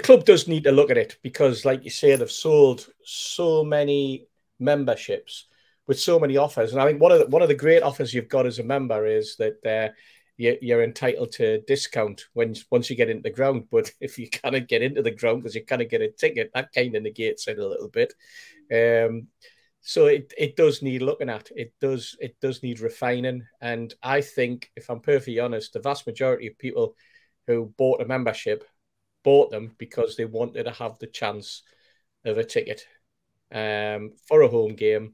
club does need to look at it, because, like you say, they've sold so many memberships with so many offers. And I think one of the great offers you've got as a member is that you're entitled to a discount once you get into the ground. But if you cannot get into the ground because you cannot get a ticket, that kind of negates it a little bit. So it does need looking at. It does need refining. And I think, if I'm perfectly honest, the vast majority of people who bought a membership bought them because they wanted to have the chance of a ticket for a home game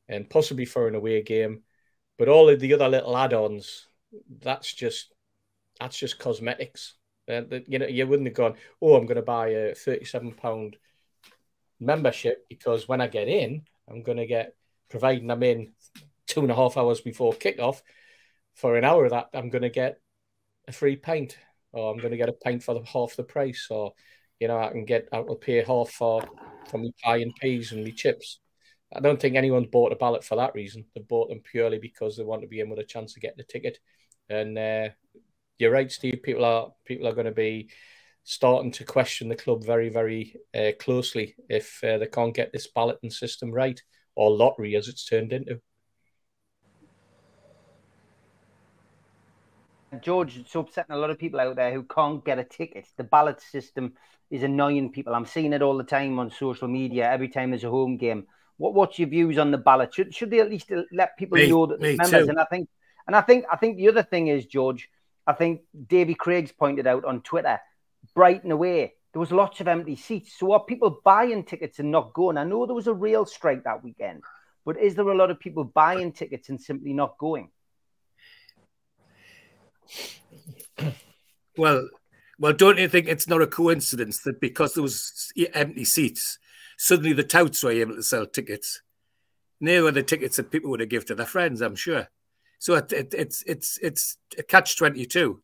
and possibly for an away game. But all of the other little add-ons, that's just cosmetics. You wouldn't have gone, oh, I'm going to buy a £37 membership, because when I get in, I'm going to get, providing I'm in 2.5 hours before kickoff, for an hour of that, I'm going to get a free pint, or I'm going to get a pint for half the price, or, you know, I will pay half for my pie and peas and my chips. I don't think anyone's bought a ballot for that reason. They bought them purely because they want to be in with a chance of getting a ticket. And you're right, Steve. People are going to be starting to question the club very, very closely if they can't get this balloting system right, or lottery as it's turned into. George, it's upsetting a lot of people out there who can't get a ticket. The ballot system is annoying people. I'm seeing it all the time on social media. Every time there's a home game, what's your views on the ballot? Should they at least let people know that there's members? Too. And I think the other thing is, George, I think Davy Craig's pointed out on Twitter, Brighton away, there was lots of empty seats. So are people buying tickets and not going? I know there was a rail strike that weekend, but is there a lot of people buying tickets and simply not going? Well, don't you think it's not a coincidence that because there was empty seats, suddenly the touts were able to sell tickets? They were the tickets that people would have given to their friends, I'm sure. So it's a catch-22.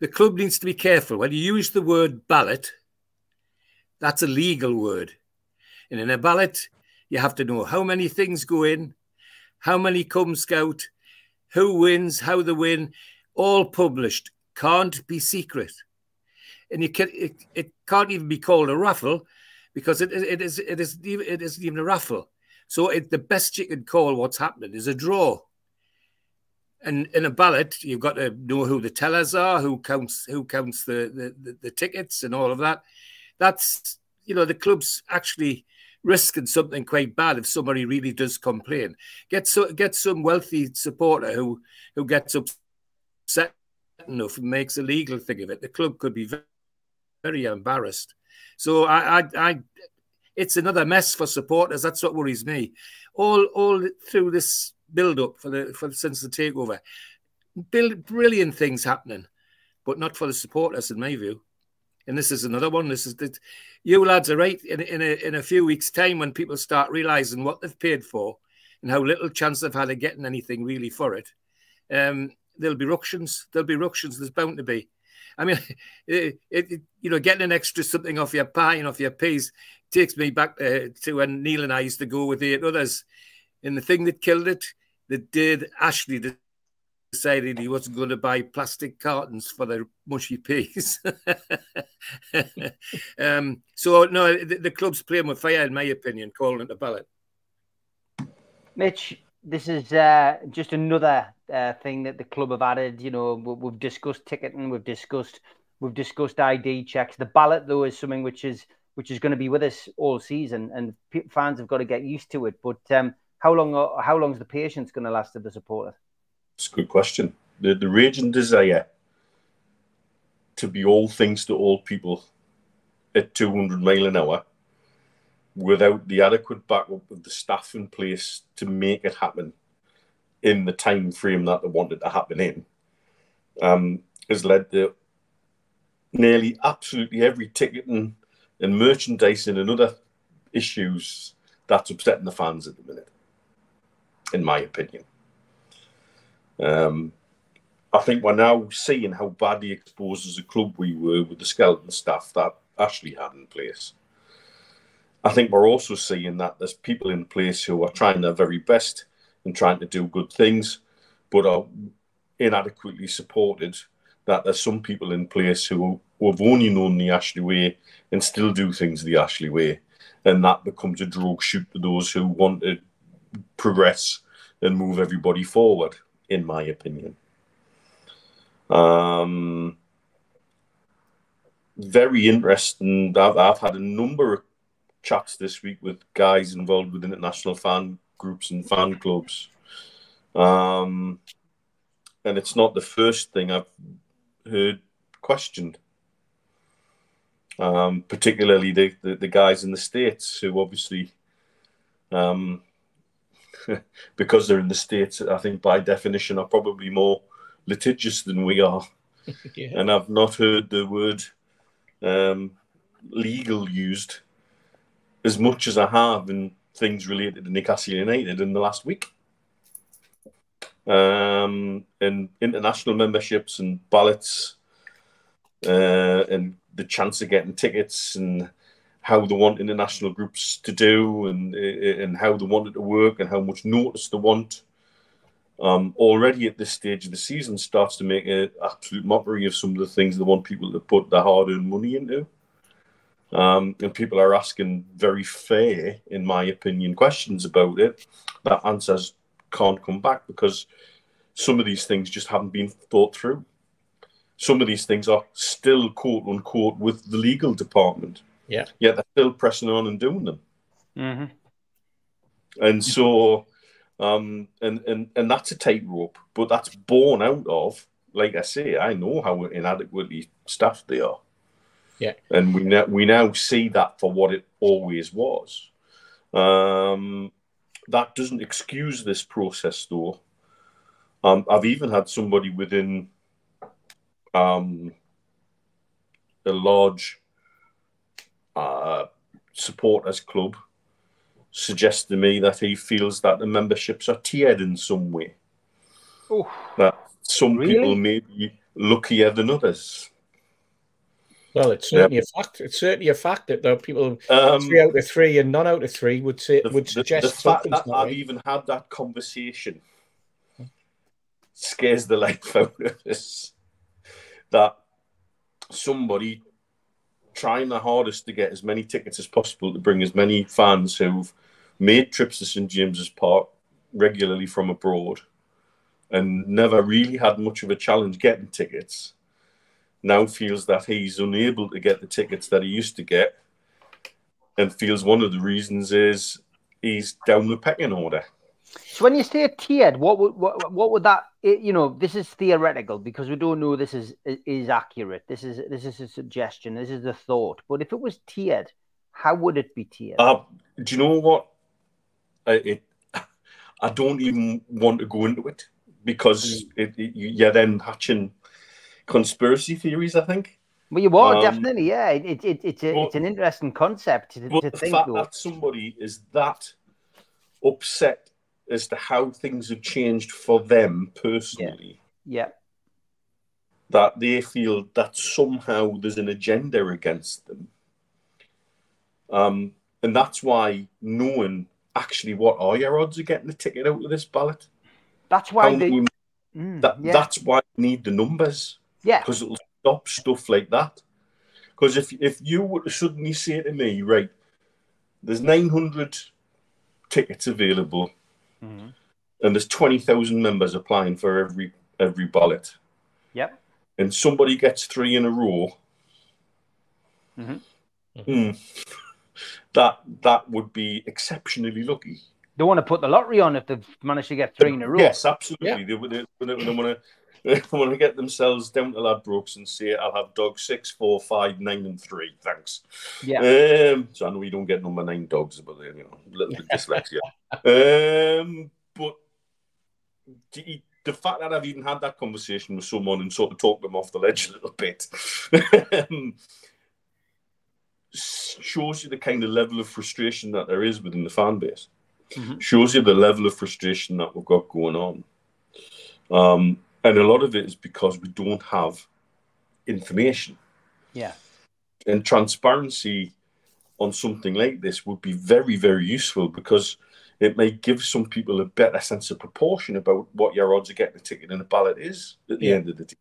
The club needs to be careful. When you use the word ballot, that's a legal word. And in a ballot, you have to know how many things go in, how many come scout, who wins, how they win, all published. Can't be secret. And it can't even be called a raffle, because it isn't even a raffle. So the best you can call what's happening is a draw. And in a ballot, you've got to know who the tellers are, who counts the tickets and all of that. That's, you know, the club's actually risking something quite bad if somebody really does complain. Get some wealthy supporter who gets upset enough and makes a legal thing of it. The club could be very, very embarrassed. So it's another mess for supporters. That's what worries me. All through this build-up since the takeover, brilliant things happening, but not for the supporters, in my view. And this is another one. You lads are right. In a few weeks' time, when people start realising what they've paid for and how little chance they've had of getting anything really for it, there'll be ructions. There'll be ructions. There's bound to be. I mean, you know, getting an extra something off your pie and off your peas takes me back to when Neil and I used to go with 8 others. And the thing that killed it, that did Ashley decided he wasn't going to buy plastic cartons for their mushy peas. So, no, the club's playing with fire, in my opinion, calling it a ballot. Mitch, this is just another thing that the club have added. You know, we've discussed ticketing, we've discussed ID checks. The ballot, though, is something which is going to be with us all season, and fans have got to get used to it. But how long is the patience going to last of the supporters? It's a good question. The raging desire to be all things to all people at 200 miles an hour, without the adequate backup of the staff in place to make it happen in the time frame that they wanted to happen in, has led to nearly absolutely every ticketing and merchandising and other issues that's upsetting the fans at the minute, in my opinion. I think we're now seeing how badly exposed as a club we were with the skeleton staff that Ashley had in place. I think we're also seeing that there's people in place who are trying their very best and trying to do good things, but are inadequately supported. That there's some people in place who have only known the Ashley way and still do things the Ashley way. And that becomes a drug chute to those who want to progress and move everybody forward, in my opinion. Very interesting. I've had a number of chats this week with guys involved with international fan groups and fan clubs. And it's not the first thing I've heard questioned. Particularly the guys in the States who obviously, because they're in the States, I think by definition are probably more litigious than we are. Yeah. And I've not heard the word legal used as much as I have in things related to Newcastle United in the last week. And international memberships and ballots, and the chance of getting tickets, and how they want international groups to do, and how they want it to work, and how much notice they want. Already at this stage of the season starts to make an absolute mockery of some of the things they want people to put their hard-earned money into. And people are asking very fair, in my opinion, questions about it that answers can't come back, because some of these things just haven't been thought through. Some of these things are still, quote unquote, with the legal department. Yeah. Yet they're still pressing on and doing them. Mm-hmm. And so, and that's a tightrope, but that's born out of, like I say, I know how inadequately staffed they are. Yeah. And we now see that for what it always was. That doesn't excuse this process, though. I've even had somebody within a large supporters club suggest to me that he feels that the memberships are tiered in some way. Oof. That some people may be luckier than others. Well, it's certainly a fact. It's certainly a fact that there are people 3 out of 3 and none out of 3 would suggest the fact that I've right. even had that conversation scares the life out of us. That somebody trying their hardest to get as many tickets as possible to bring as many fans who've made trips to St James's Park regularly from abroad and never really had much of a challenge getting tickets, now feels that he's unable to get the tickets that he used to get, and feels one of the reasons is he's down the pecking order. So when you say tiered, what would that, you know, this is theoretical because we don't know this is accurate. This is a suggestion. This is a thought. But if it was tiered, how would it be tiered? Do you know what? I don't even want to go into it, because you're then hatching conspiracy theories, I think. Well, you are definitely, yeah. It's an interesting concept to think. The fact that somebody is that upset as to how things have changed for them personally, that they feel that somehow there's an agenda against them, and that's why knowing actually what are your odds of getting a ticket out of this ballot. That's why that's why we need the numbers. Yeah, because it'll stop stuff like that. Because if you were to suddenly say to me, right, there's 900 tickets available, and there's 20,000 members applying for every ballot. Yep. And somebody gets 3 in a row. That would be exceptionally lucky. They want to put the lottery on if they've managed to get 3 in a row. Yes, absolutely. Yeah. They want to get themselves down to Ladbrokes and say, I'll have dog 6, 4, 5, 9, and 3. Thanks. Yeah. So I know you don't get number 9 dogs, but you know, a little bit dyslexia. But the fact that I've even had that conversation with someone and sort of talked them off the ledge a little bit shows you the kind of level of frustration that there is within the fan base. Shows you the level of frustration that we've got going on. And a lot of it is because we don't have information. Yeah. And transparency on something like this would be very, very useful, because it may give some people a better sense of proportion about what your odds of getting a ticket in a ballot is at the end of the day.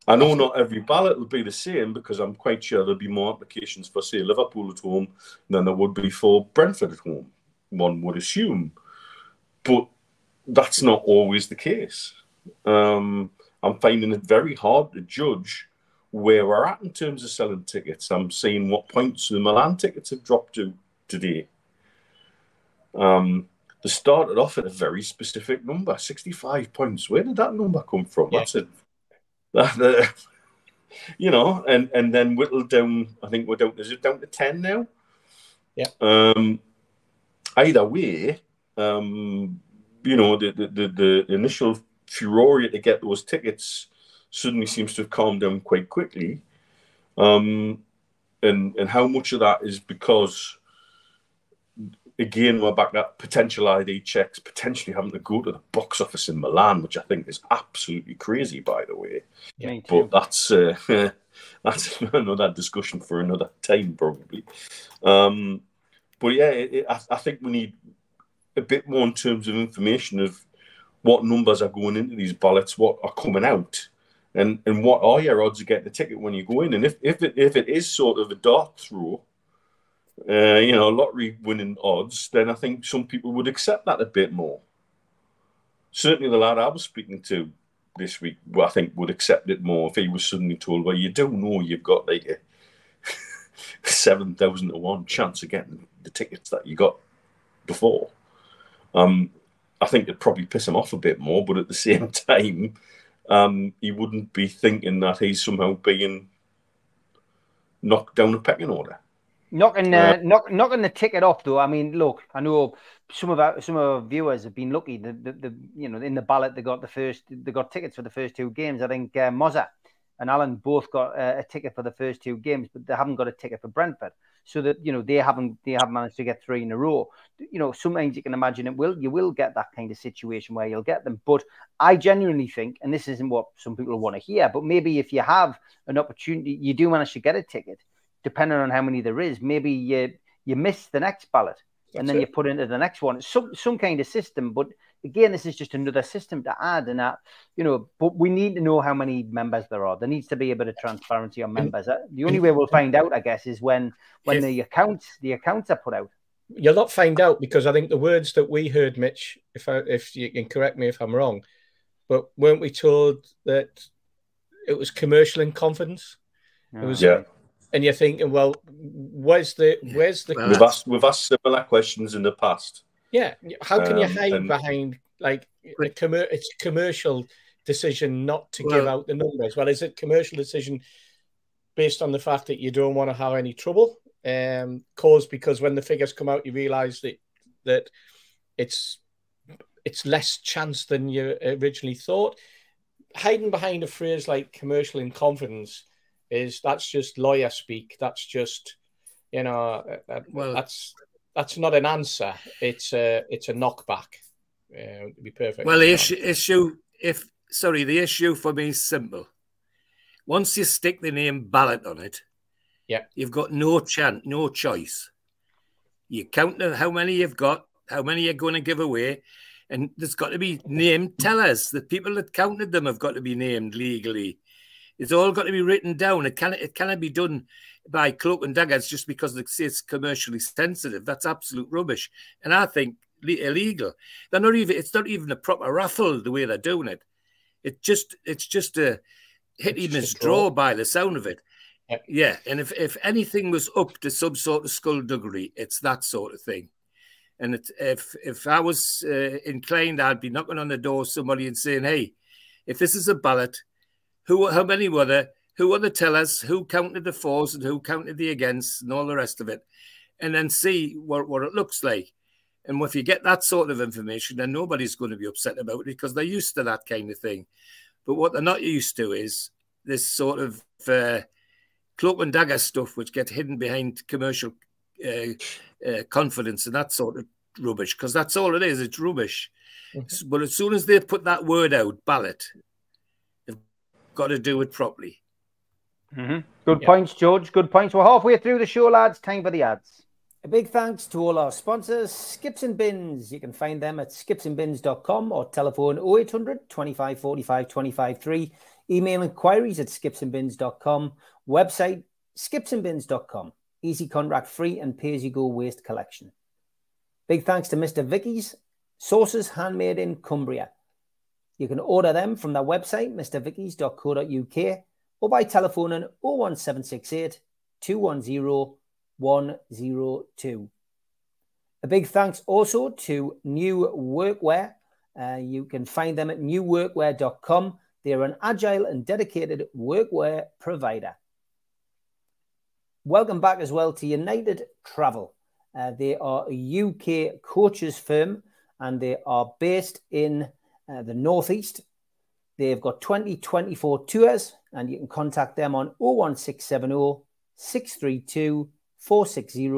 I know not every ballot will be the same, because I'm quite sure there'll be more applications for, say, Liverpool at home than there would be for Brentford at home, one would assume. But that's not always the case. I'm finding it very hard to judge where we're at in terms of selling tickets. I'm seeing what points the Milan tickets have dropped to today. They started off at a very specific number, 65 points. Where did that number come from? Yeah. That's it. You know, and then whittled down. I think we're down. Is it down to 10 now? Yeah. Either way, you know, the initial furore to get those tickets suddenly seems to have calmed down quite quickly. And how much of that is because again, we're back at potential ID checks, potentially having to go to the box office in Milan, which I think is absolutely crazy, by the way. Yeah. But that's another discussion for another time, probably. But yeah, I think we need a bit more in terms of information of what numbers are going into these ballots, what are coming out, and what are your odds of getting a ticket when you go in. And if it is sort of a dart throw, lottery winning odds, then I think some people would accept that a bit more. Certainly the lad I was speaking to this week, I think, would accept it more if he was suddenly told, well, you do know you've got like a 7,000 to 1 chance of getting the tickets that you got before. I think it'd probably piss him off a bit more, but at the same time, he wouldn't be thinking that he's somehow being knocked down a pecking order. Knocking the ticket off, though. I mean, look, I know some of our viewers have been lucky. In the ballot they got tickets for the first 2 games. I think Mozza and Alan both got a ticket for the first 2 games, but they haven't got a ticket for Brentford. So that they haven't managed to get 3 in a row. Sometimes you can imagine you will get that kind of situation where you'll get them. But I genuinely think, and this isn't what some people want to hear, but maybe if you have an opportunity, you do manage to get a ticket, depending on how many there is. Maybe you miss the next ballot and then you put into the next one. Some kind of system. But again, this is just another system to add. And but we need to know how many members there are. There needs to be a bit of transparency on members. The only way we'll find out, I guess, is when the accounts are put out. You'll not find out, because I think the words that we heard, Mitch, if you can correct me if I'm wrong, but weren't we told that it was commercial in confidence? It was, yeah. And you're thinking, well, where's the? We've asked similar questions in the past. Yeah, how can you hide behind it's a commercial decision not to give out the numbers? Well, is it commercial decision based on the fact that you don't want to have any trouble? Because when the figures come out, you realise that it's less chance than you originally thought. Hiding behind a phrase like commercial in confidence that's just lawyer speak. That's just that's not an answer. It's a knockback. To be perfect. Well, the issue for me is simple. Once you stick the name ballot on it, you've got no choice. You count how many you've got, how many you're going to give away, and there's got to be named tellers. The people that counted them have got to be named legally. It's all got to be written down. It cannot be done by cloak and daggers just because it's commercially sensitive. That's absolute rubbish, and I think illegal. It's not even a proper raffle the way they're doing it. It's just a hit him as draw by the sound of it. Yeah, and if anything was up to some sort of skullduggery, it's that sort of thing. And if I was inclined, I'd be knocking on the door of somebody and saying, "Hey, if this is a ballot, how many were there? Who are the tellers? Who counted the fours and who counted the against and all the rest of it?" And then see what it looks like. And if you get that sort of information, then nobody's going to be upset about it because they're used to that kind of thing. But what they're not used to is this sort of cloak and dagger stuff, which get hidden behind commercial confidence and that sort of rubbish, because that's all it is. It's rubbish. Mm-hmm. But as soon as they put that word out, ballot, they've got to do it properly. Mm-hmm. Good points, George. Good points. We're halfway through the show, lads. Time for the ads. A big thanks to all our sponsors, Skips and Bins. You can find them at skipsandbins.com or telephone 0800 25 45 25 3. Email inquiries at skipsandbins.com. Website skipsandbins.com. Easy contract free and pay-as-you-go waste collection. Big thanks to Mr. Vicky's sauces handmade in Cumbria. You can order them from their website, mrvickys.co.uk, or by telephoning 01768 210 102. A big thanks also to New Workwear. You can find them at newworkwear.com. They're an agile and dedicated workwear provider. Welcome back as well to United Travel. They are a UK coaches firm and they are based in the Northeast. They've got 2024 tours and you can contact them on 01670 632 460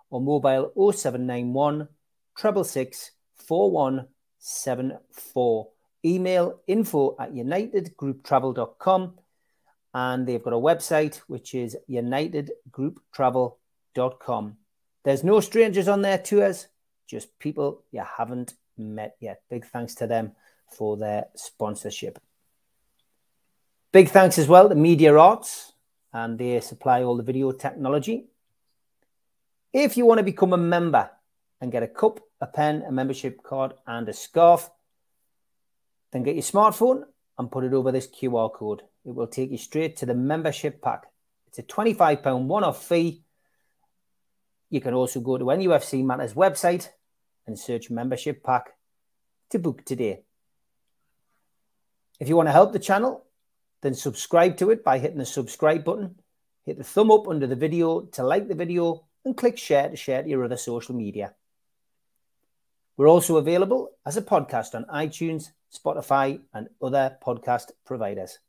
or mobile 0791 666 4174. Email info@unitedgrouptravel.com, and they've got a website which is unitedgrouptravel.com. There's no strangers on their tours, just people you haven't met yet. Big thanks to them for their sponsorship. Big thanks as well to Media Arts, and they supply all the video technology. If you want to become a member and get a cup, a pen, a membership card, and a scarf, then get your smartphone and put it over this QR code. It will take you straight to the membership pack. It's a £25 one-off fee. You can also go to NUFC Matters website and search membership pack to book today. If you want to help the channel, then subscribe to it by hitting the subscribe button. Hit the thumb up under the video to like the video, and click share to share to your other social media. We're also available as a podcast on iTunes, Spotify, and other podcast providers.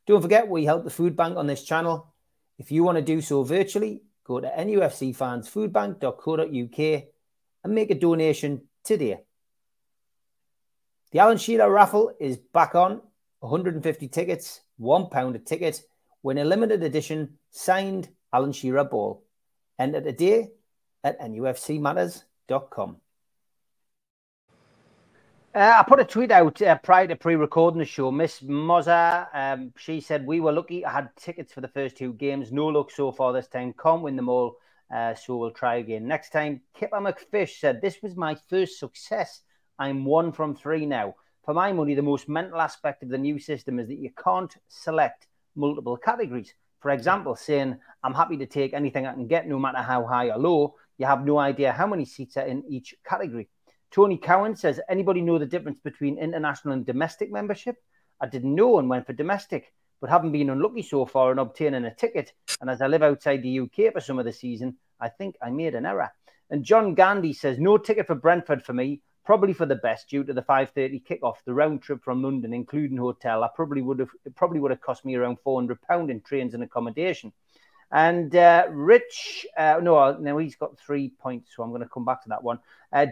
Don't forget, we help the food bank on this channel. If you want to do so virtually, go to nufcfansfoodbank.co.uk and make a donation today. The Alan Shearer raffle is back on. 150 tickets, £1 a ticket. Win a limited edition signed Alan Shearer ball. Enter today at nufcmatters.com. I put a tweet out prior to pre-recording the show. Miss Mozza, she said, we were lucky. I had tickets for the first 2 games. No luck so far this time. Can't win them all, so we'll try again next time. Kipper McFish said, this was my first success. I'm 1 from 3 now. For my money, the most mental aspect of the new system is that you can't select multiple categories. For example, saying, I'm happy to take anything I can get, no matter how high or low. You have no idea how many seats are in each category. Tony Cowan says, anybody know the difference between international and domestic membership? I didn't know and went for domestic, but haven't been unlucky so far in obtaining a ticket. And as I live outside the UK for some of the season, I think I made an error. And John Gandhi says, no ticket for Brentford for me, probably for the best due to the 5:30 kickoff, the round trip from London, including hotel. It probably would have cost me around £400 in trains and accommodation. And Rich, no, he's got 3 points, so I'm going to come back to that one.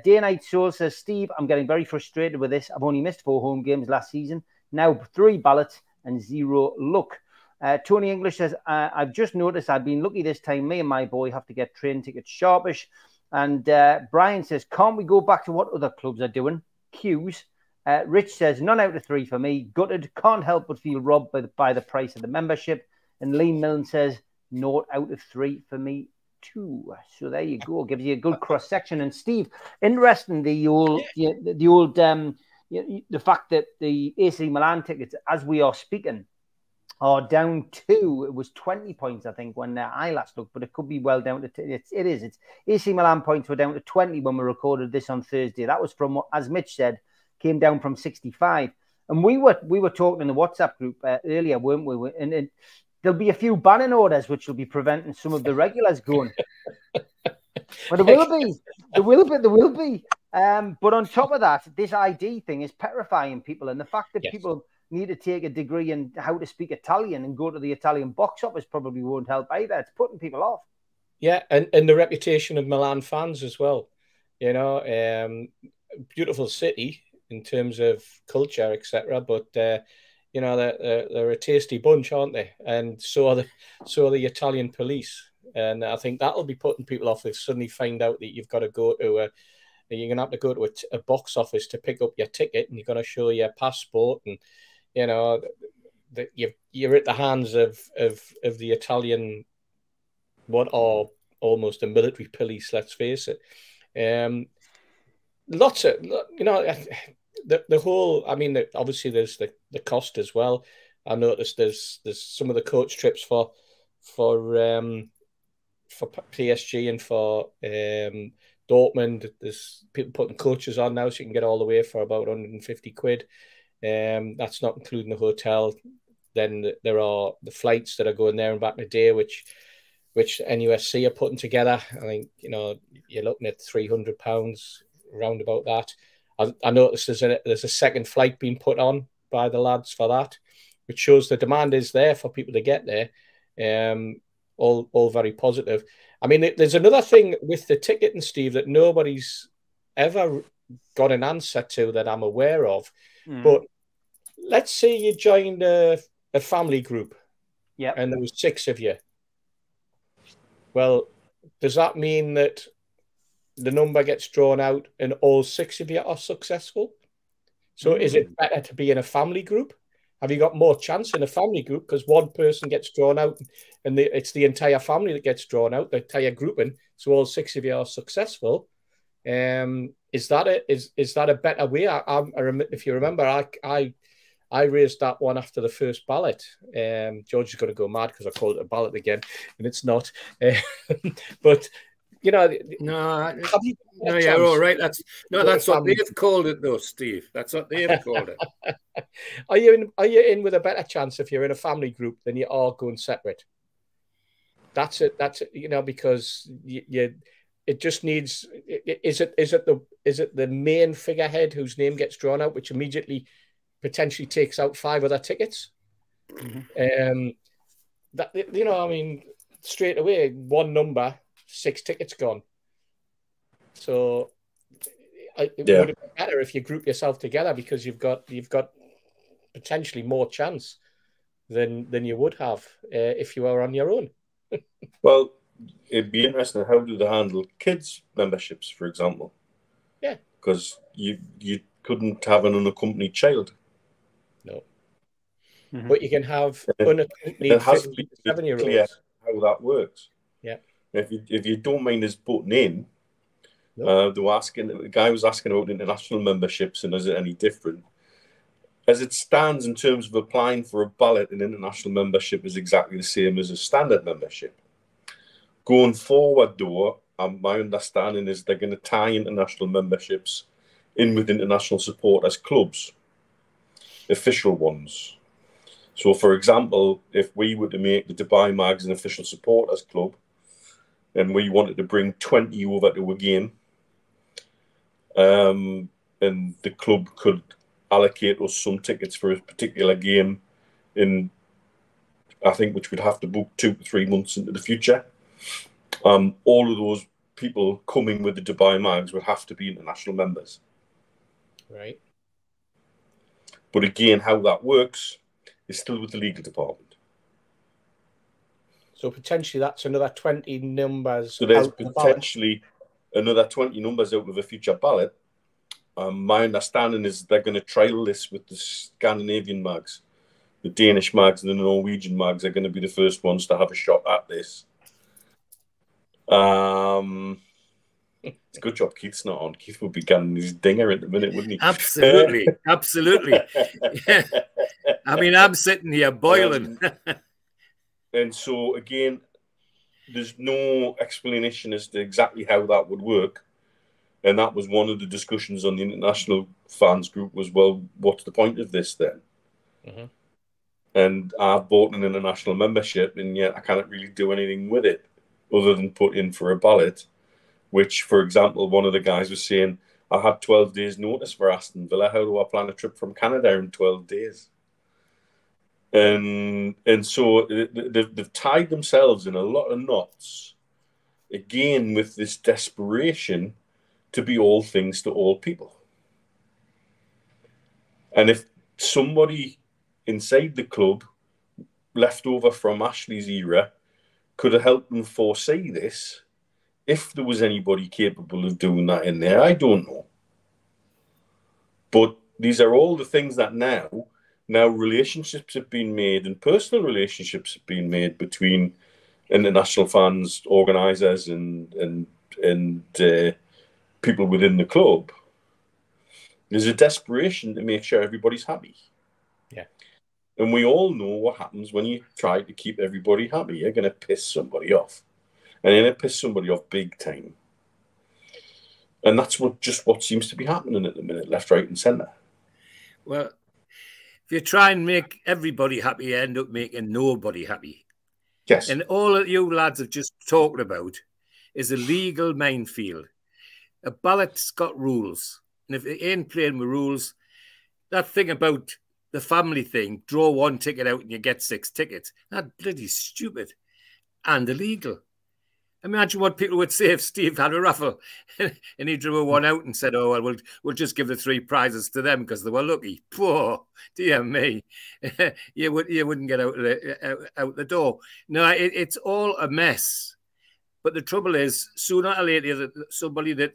Day Night Soul says, Steve, I'm getting very frustrated with this. I've only missed 4 home games last season. Now 3 ballots and 0 luck. Tony English says, I've just noticed I've been lucky this time. Me and my boy have to get train tickets sharpish. And Brian says, can't we go back to what other clubs are doing? Queues. Rich says, none out of 3 for me. Gutted. Can't help but feel robbed by the price of the membership. And Lee Milne says, 0 out of 3 for me too. So there you go. Gives you a good cross section. And Steve, interesting the fact that the AC Milan tickets, as we are speaking, are down to, it was 20 points, I think, when I last looked, but it could be well down to, it's AC Milan points were down to 20 when we recorded this on Thursday. That was from, as Mitch said, came down from 65. And we were talking in the WhatsApp group earlier, weren't we? And there'll be a few banning orders which will be preventing some of the regulars going. But there will be. But on top of that, this ID thing is petrifying people, and the fact that people need to take a degree in how to speak Italian and go to the Italian box office probably won't help either. It's putting people off. Yeah, and the reputation of Milan fans as well. You know, beautiful city in terms of culture, etc. But you know, they're a tasty bunch, aren't they? And so are the Italian police. And I think that'll be putting people off if they suddenly find out that you've got to go to you're going to have to go to a box office to pick up your ticket, and you're going to show your passport, and you know that you're at the hands of the Italian, what are almost a military police. Let's face it. Lots of, you know, the whole. I mean, obviously there's the cost as well. I noticed there's some of the coach trips for PSG and for Dortmund. There's people putting coaches on now, so you can get all the way for about 150 quid. That's not including the hotel. Then there are the flights that are going there and back in the day, which NUFC are putting together. I think, you know, you're looking at £300 around about that. I noticed there's a second flight being put on by the lads for that, which shows the demand is there for people to get there. all very positive. I mean, there's another thing with the ticketing, Steve, that nobody's ever got an answer to that I'm aware of. But let's say you joined a family group, and there was 6 of you. Well, does that mean that the number gets drawn out and all 6 of you are successful? So is it better to be in a family group? Have you got more chance in a family group because one person gets drawn out and it's the entire family that gets drawn out, the entire grouping, so all 6 of you are successful? Is that a better way? If you remember, I raised that one after the first ballot. George is going to go mad because I called it a ballot again, and it's not. But you know, you're all right. That's what they've called it, though, Steve. That's what they've called it. Are you in with a better chance if you're in a family group than you are going separate? That's it. Because it just needs. Is it the main figurehead whose name gets drawn out, which immediately potentially takes out 5 other tickets? Straight away, one number, 6 tickets gone. So would it be better if you group yourself together because you've got potentially more chance than you would have if you were on your own. Well, it'd be interesting, how do they handle kids' memberships, for example? Yeah. Because you couldn't have an unaccompanied child. No. But you can have unaccompanied 57-year-olds. How that works. Yeah. If you don't mind us butting in, the guy was asking about international memberships and is it any different? As it stands in terms of applying for a ballot, an international membership is exactly the same as a standard membership. Going forward, though, my understanding is they're going to tie international memberships in with international support as clubs, official ones. So, for example, if we were to make the Dubai Mags an official supporters club and we wanted to bring 20 over to a game, and the club could allocate us some tickets for a particular game which would have to book 2 to 3 months into the future. All of those people coming with the Dubai Mags would have to be international members. Right. But again, how that works is still with the legal department. So potentially that's another 20 numbers. So there's potentially another 20 numbers out of a future ballot. My understanding is they're going to trial this with the Scandinavian mags. The Danish mags and the Norwegian mags are going to be the first ones to have a shot at this. It's a good job Keith's not on. Keith would be getting his dinger in a minute, wouldn't he? Absolutely. Absolutely. I mean, I'm sitting here boiling. And so, again, there's no explanation as to exactly how that would work. And that was one of the discussions on the international fans group was, well, what's the point of this then? Mm-hmm. And I've bought an international membership, and yet I can't really do anything with it other than put in for a ballot, which, for example, one of the guys was saying, I had 12 days notice for Aston Villa. How do I plan a trip from Canada in 12 days? And so they've tied themselves in a lot of knots, again, with this desperation to be all things to all people. And if somebody inside the club, left over from Ashley's era, could have helped them foresee this, if there was anybody capable of doing that in there, I don't know. But these are all the things that now relationships have been made and personal relationships have been made between international fans, organisers and people within the club. There's a desperation to make sure everybody's happy. Yeah. And we all know what happens when you try to keep everybody happy. You're going to piss somebody off. And you're going to piss somebody off big time. And that's what seems to be happening at the minute, left, right and centre. Well, if you try and make everybody happy, you end up making nobody happy. Yes. And all that you lads have just talked about is a legal minefield. A ballot's got rules. And if it ain't playing with rules, that thing about the family thing, draw 1 ticket out and you get 6 tickets, that's bloody stupid. and illegal. Imagine what people would say if Steve had a raffle and he drew a one out and said, "Oh, well, we'll just give the 3 prizes to them because they were lucky." Poor, dear me, you wouldn't get out the door. No, it's all a mess. But the trouble is, sooner or later, somebody that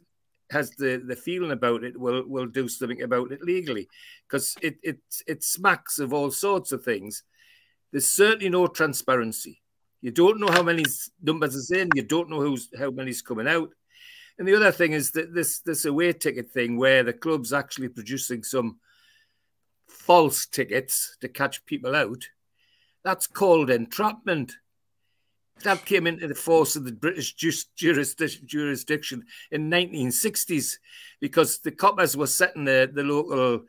has the feeling about it will do something about it legally, because it smacks of all sorts of things. There's certainly no transparency. You don't know how many numbers is in. You don't know how many's coming out. And the other thing is that this away ticket thing, where the club's actually producing some false tickets to catch people out, that's called entrapment. That came into the force of the British jurisdiction in 1960s, because the coppers were setting the local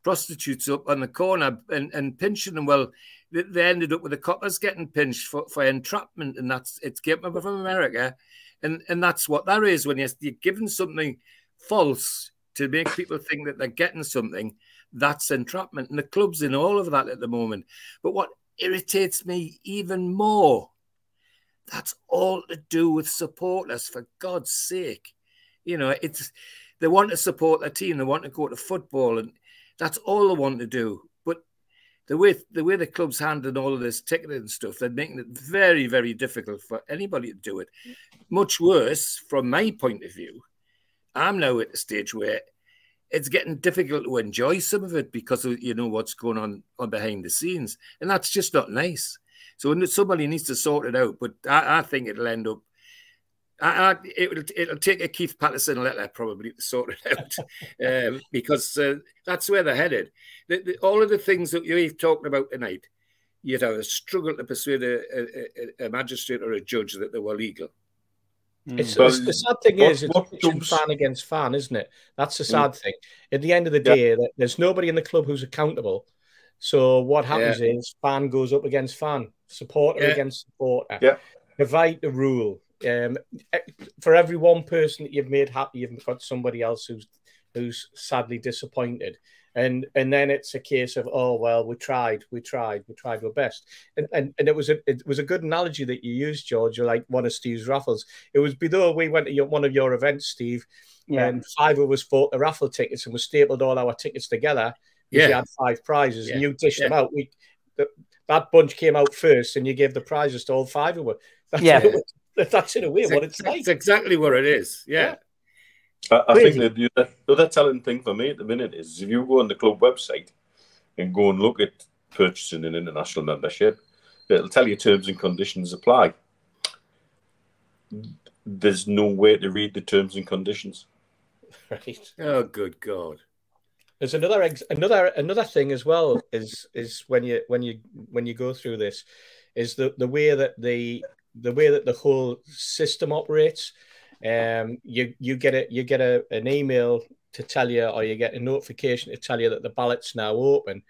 prostitutes up on the corner and pinching them. Well, they ended up with the coppers getting pinched for entrapment, and it came up from America, and that's what that is. When you're given something false to make people think that they're getting something, that's entrapment, and the club's in all of that at the moment. But what irritates me even more, that's all to do with supporters, for God's sake. You know, they want to support their team, they want to go to football, and that's all they want to do. But the way the club's handling all of this ticketing and stuff, they're making it very, very difficult for anybody to do it. Much worse, from my point of view, I'm now at the stage where it's getting difficult to enjoy some of it because of, you know, what's going on behind the scenes. And that's just not nice. So somebody needs to sort it out. But I think it'll end up, it'll take a Keith Patterson letter probably to sort it out, because that's where they're headed. All of the things that you've talked about tonight, you'd have a struggle to persuade a magistrate or a judge that they were legal. The sad thing is, it's fan against fan, isn't it? That's the sad thing. At the end of the day, there's nobody in the club who's accountable. So what happens is fan goes up against fan, supporter against supporter. Yeah. Divide the rule. For every one person that you've made happy, you've got somebody else who's sadly disappointed. And then it's a case of, oh well, we tried our best. And it was a good analogy that you used, George. You're like one of Steve's raffles. It was below we went to one of your events, Steve, and 5 of us bought the raffle tickets and we stapled all our tickets together. You had 5 prizes and you dished them out. That bunch came out first and you gave the prizes to all 5 of us. That's in a way what it's like. It's exactly what it is. Yeah. I think that the other telling thing for me at the minute is if you go on the club website and go and look at purchasing an international membership, it'll tell you terms and conditions apply. There's no way to read the terms and conditions. Right. Oh, good God. There's another thing as well is when you go through this is the way that the whole system operates. You get an email to tell you, or you get a notification to tell you that the ballot's now open.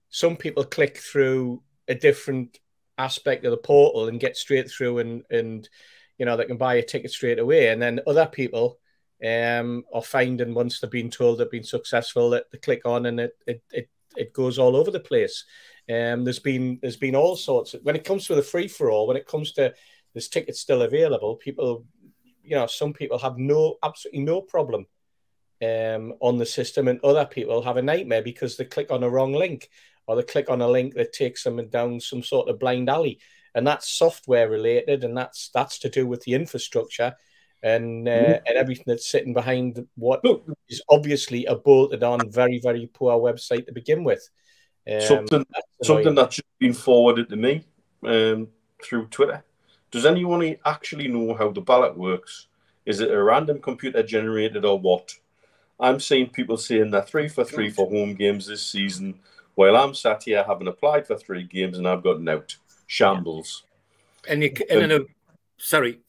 Some people click through a different aspect of the portal and get straight through, and you know they can buy a ticket straight away. And then other people are finding, once they've been told they've been successful, that they click on and it goes all over the place. There's been all sorts when it comes to the free for all. When it comes to there's tickets still available, people. You know, some people have absolutely no problem on the system, and other people have a nightmare because they click on a wrong link, or they click on a link that takes them down some sort of blind alley, and that's software related, and that's to do with the infrastructure and everything that's sitting behind what is obviously a bolted on, very, very poor website to begin with. Something that's just been forwarded to me through Twitter. Does anyone actually know how the ballot works? Is it a random computer generated or what? I'm seeing people saying they're 3 for 3 for home games this season, while I'm sat here having applied for 3 games and I've gotten out. Shambles. Sorry.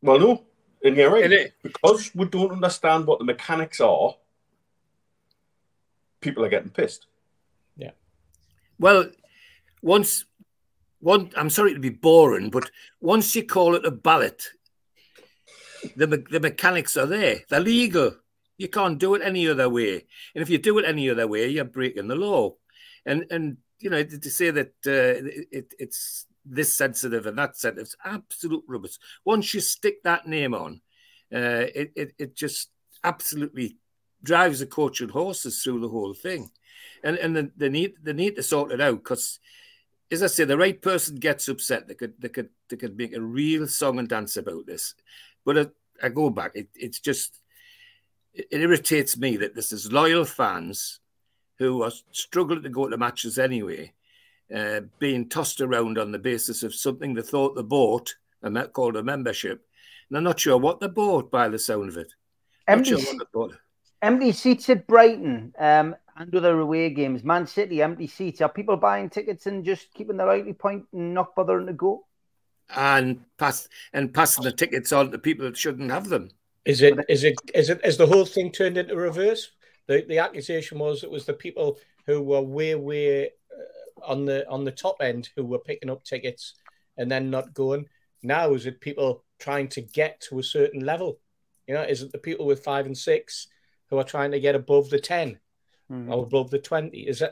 Well, no, and you're right. Because we don't understand what the mechanics are, people are getting pissed. Yeah. Well, I'm sorry to be boring, but once you call it a ballot, the mechanics are there. They're legal. You can't do it any other way. And if you do it any other way, you're breaking the law. And you know, to say that it's this sensitive and that sensitive. It's absolute rubbish. Once you stick that name on, it just absolutely drives the coach and horses through the whole thing. And they need to sort it out, because, as I say, the right person gets upset. They could make a real song and dance about this. But I go back. It irritates me that this is loyal fans who are struggling to go to matches anyway, being tossed around on the basis of something they thought they bought, and that called a membership. And I'm not sure what they bought by the sound of it. Empty seats at Brighton and other away games. Man City, empty seats. Are people buying tickets and just keeping the likely point and not bothering to go? And passing the tickets on to people that shouldn't have them. Is the whole thing turned into reverse? The accusation was it was the people who were way on the top end who were picking up tickets and then not going. Now is it people trying to get to a certain level? You know, is it the people with 5 and 6 who are trying to get above the 10 or above the 20? Has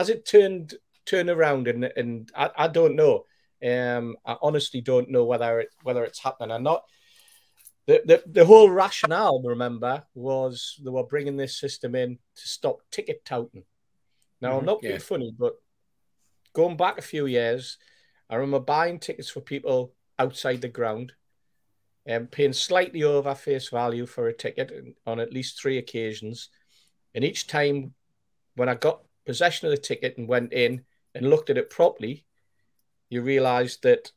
it turned around? And I don't know. I honestly don't know whether it's happening or not. The whole rationale, remember, was they were bringing this system in to stop ticket touting. Now, I'm not being funny, but going back a few years, I remember buying tickets for people outside the ground and paying slightly over face value for a ticket on at least 3 occasions. And each time when I got possession of the ticket and went in and looked at it properly, you realised that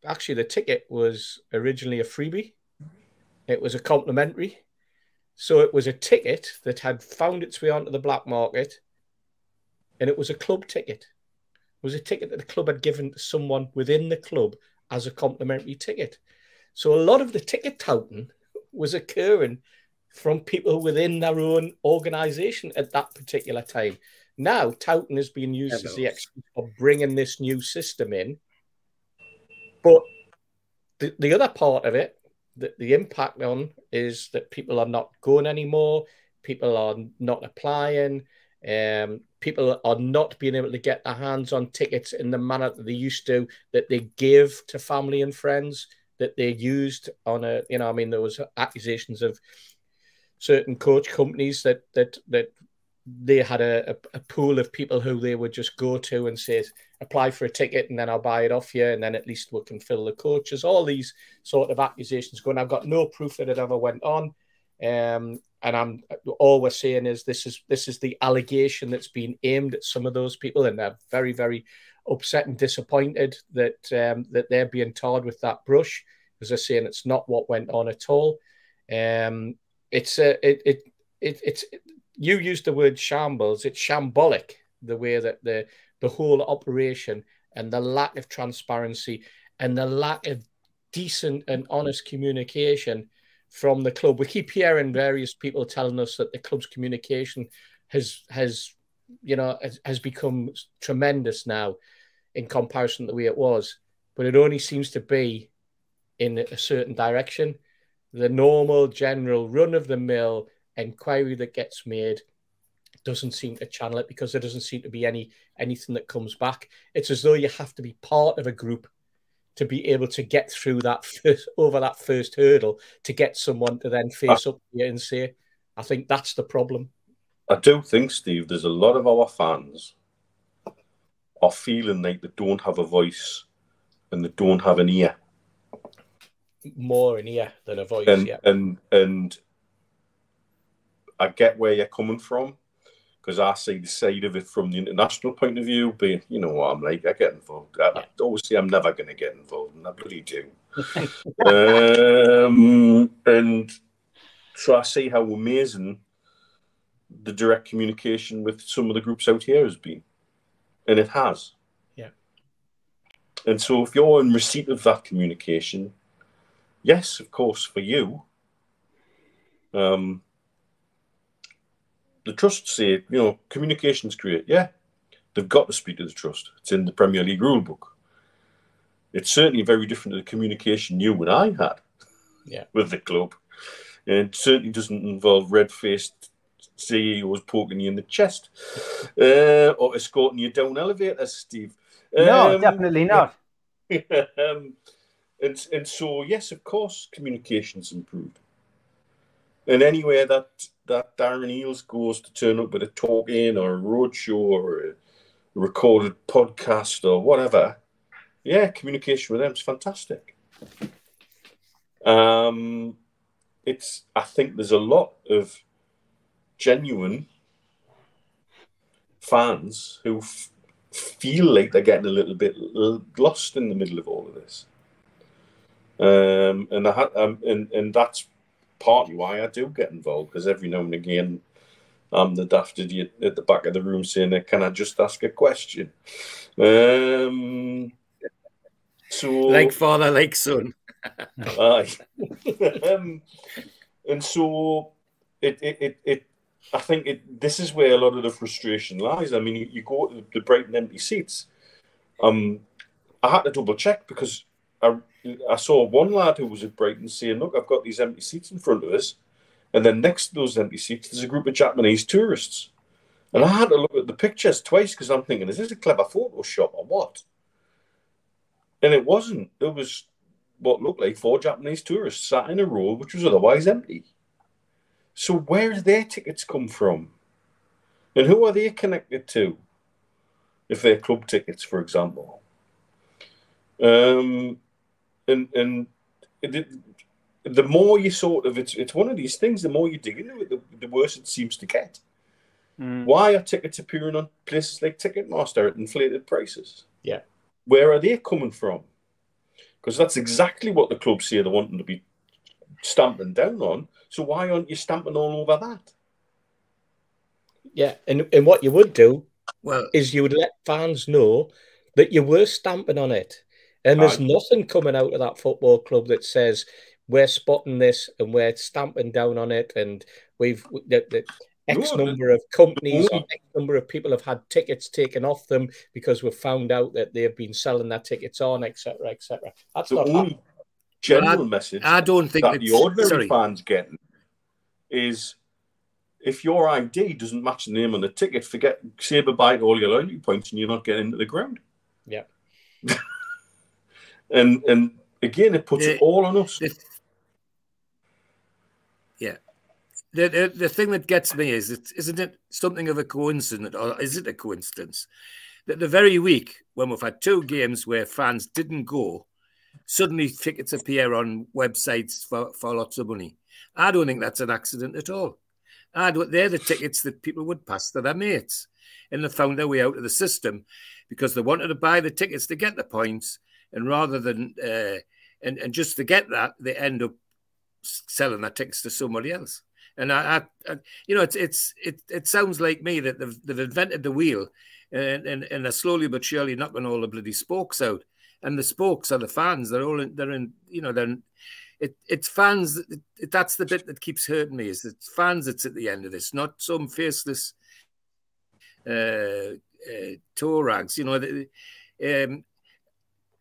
actually the ticket was originally a freebie. It was a complimentary. So it was a ticket that had found its way onto the black market, and it was a club ticket. It was a ticket that the club had given to someone within the club as a complimentary ticket. So a lot of the ticket touting was occurring from people within their own organisation at that particular time. Now, touting is being used as the excuse for bringing this new system in. But the other part of it, the impact on, is that people are not going anymore. People are not applying. People are not being able to get their hands on tickets in the manner that they used to, that they give to family and friends, that they used on a, you know, I mean, there was accusations of certain coach companies that they had a pool of people who they would just go to and say, apply for a ticket and then I'll buy it off you, and then at least we can fill the coaches. All these sort of accusations going. I've got no proof that it ever went on. And all we're saying is this is the allegation that's been aimed at some of those people, and they're very, very upset and disappointed that that they're being tarred with that brush, because they're saying it's not what went on at all. You used the word shambles. It's shambolic, the way that the whole operation and the lack of transparency and the lack of decent and honest communication from the club. We keep hearing various people telling us that the club's communication has become tremendous now in comparison to the way it was, but it only seems to be in a certain direction. The normal general run-of-the-mill inquiry that gets made doesn't seem to channel it, because there doesn't seem to be anything that comes back. It's as though you have to be part of a group to be able to get through over that first hurdle, to get someone to then face up here and say, I think that's the problem. I do think, Steve, there's a lot of our fans are feeling like they don't have a voice and they don't have an ear. More an ear than a voice, And I get where you're coming from, because I see the side of it from the international point of view, being, you know what I'm like, I get involved. Obviously, I'm never going to get involved, and I bloody do. And so I see how amazing the direct communication with some of the groups out here has been. And it has. Yeah. And so if you're in receipt of that communication, yes, of course, for you, the trust say, you know, communication's great. Yeah, they've got to speak to the trust. It's in the Premier League rule book. It's certainly very different to the communication you and I had with the club. And it certainly doesn't involve red-faced CEOs poking you in the chest or escorting you down elevators, Steve. No, definitely not. And so, yes, of course, communication's improved. And anywhere that Darren Eales goes to turn up at a talk-in or a roadshow or a recorded podcast or whatever, yeah, communication with them is fantastic. I think there's a lot of genuine fans who feel like they're getting a little bit lost in the middle of all of this. And that's partly why I do get involved, because every now and again I'm the daft idiot at the back of the room saying, "Can I just ask a question?" So like father, like son. Aye. And so I think this is where a lot of the frustration lies. I mean, you go to the Brighton empty seats. I had to double check because I saw one lad who was at Brighton saying, "Look, I've got these empty seats in front of us," and then next to those empty seats, there's a group of Japanese tourists. And I had to look at the pictures twice because I'm thinking, is this a clever Photoshop or what? And it wasn't. There was what looked like 4 Japanese tourists sat in a row, which was otherwise empty. So where do their tickets come from? And who are they connected to? If they're club tickets, for example. The more you sort of, it's one of these things, the more you dig into it, the worse it seems to get. Why are tickets appearing on places like Ticketmaster at inflated prices? Yeah. Where are they coming from? Because that's exactly what the clubs say they want them to be stamping down on. So why aren't you stamping all over that? Yeah, and what you would do is you would let fans know that you were stamping on it. And there's nothing coming out of that football club that says we're spotting this and we're stamping down on it, and we've the X number of companies or X number of people have had tickets taken off them because we've found out that they've been selling their tickets on, etc., etc. That's the not only general message I don't think that the ordinary fans getting is, if your ID doesn't match the name on the ticket, say bye to all your loyalty points and you're not getting into the ground. Yeah. and again, it puts it all on us. Yeah. The thing that gets me is, isn't it something of a coincidence, or is it a coincidence that the very week when we've had 2 games where fans didn't go, suddenly tickets appear on websites for lots of money? I don't think that's an accident at all. They're the tickets that people would pass to their mates, and they found their way out of the system because they wanted to buy the tickets to get the points, and rather than and just to get that, they end up selling their tickets to somebody else. And it sounds like me that they've invented the wheel, and they're slowly but surely knocking all the bloody spokes out. And the spokes are the fans. It's fans. That's the bit that keeps hurting me. Is it's fans that's at the end of this, not some faceless toe rags.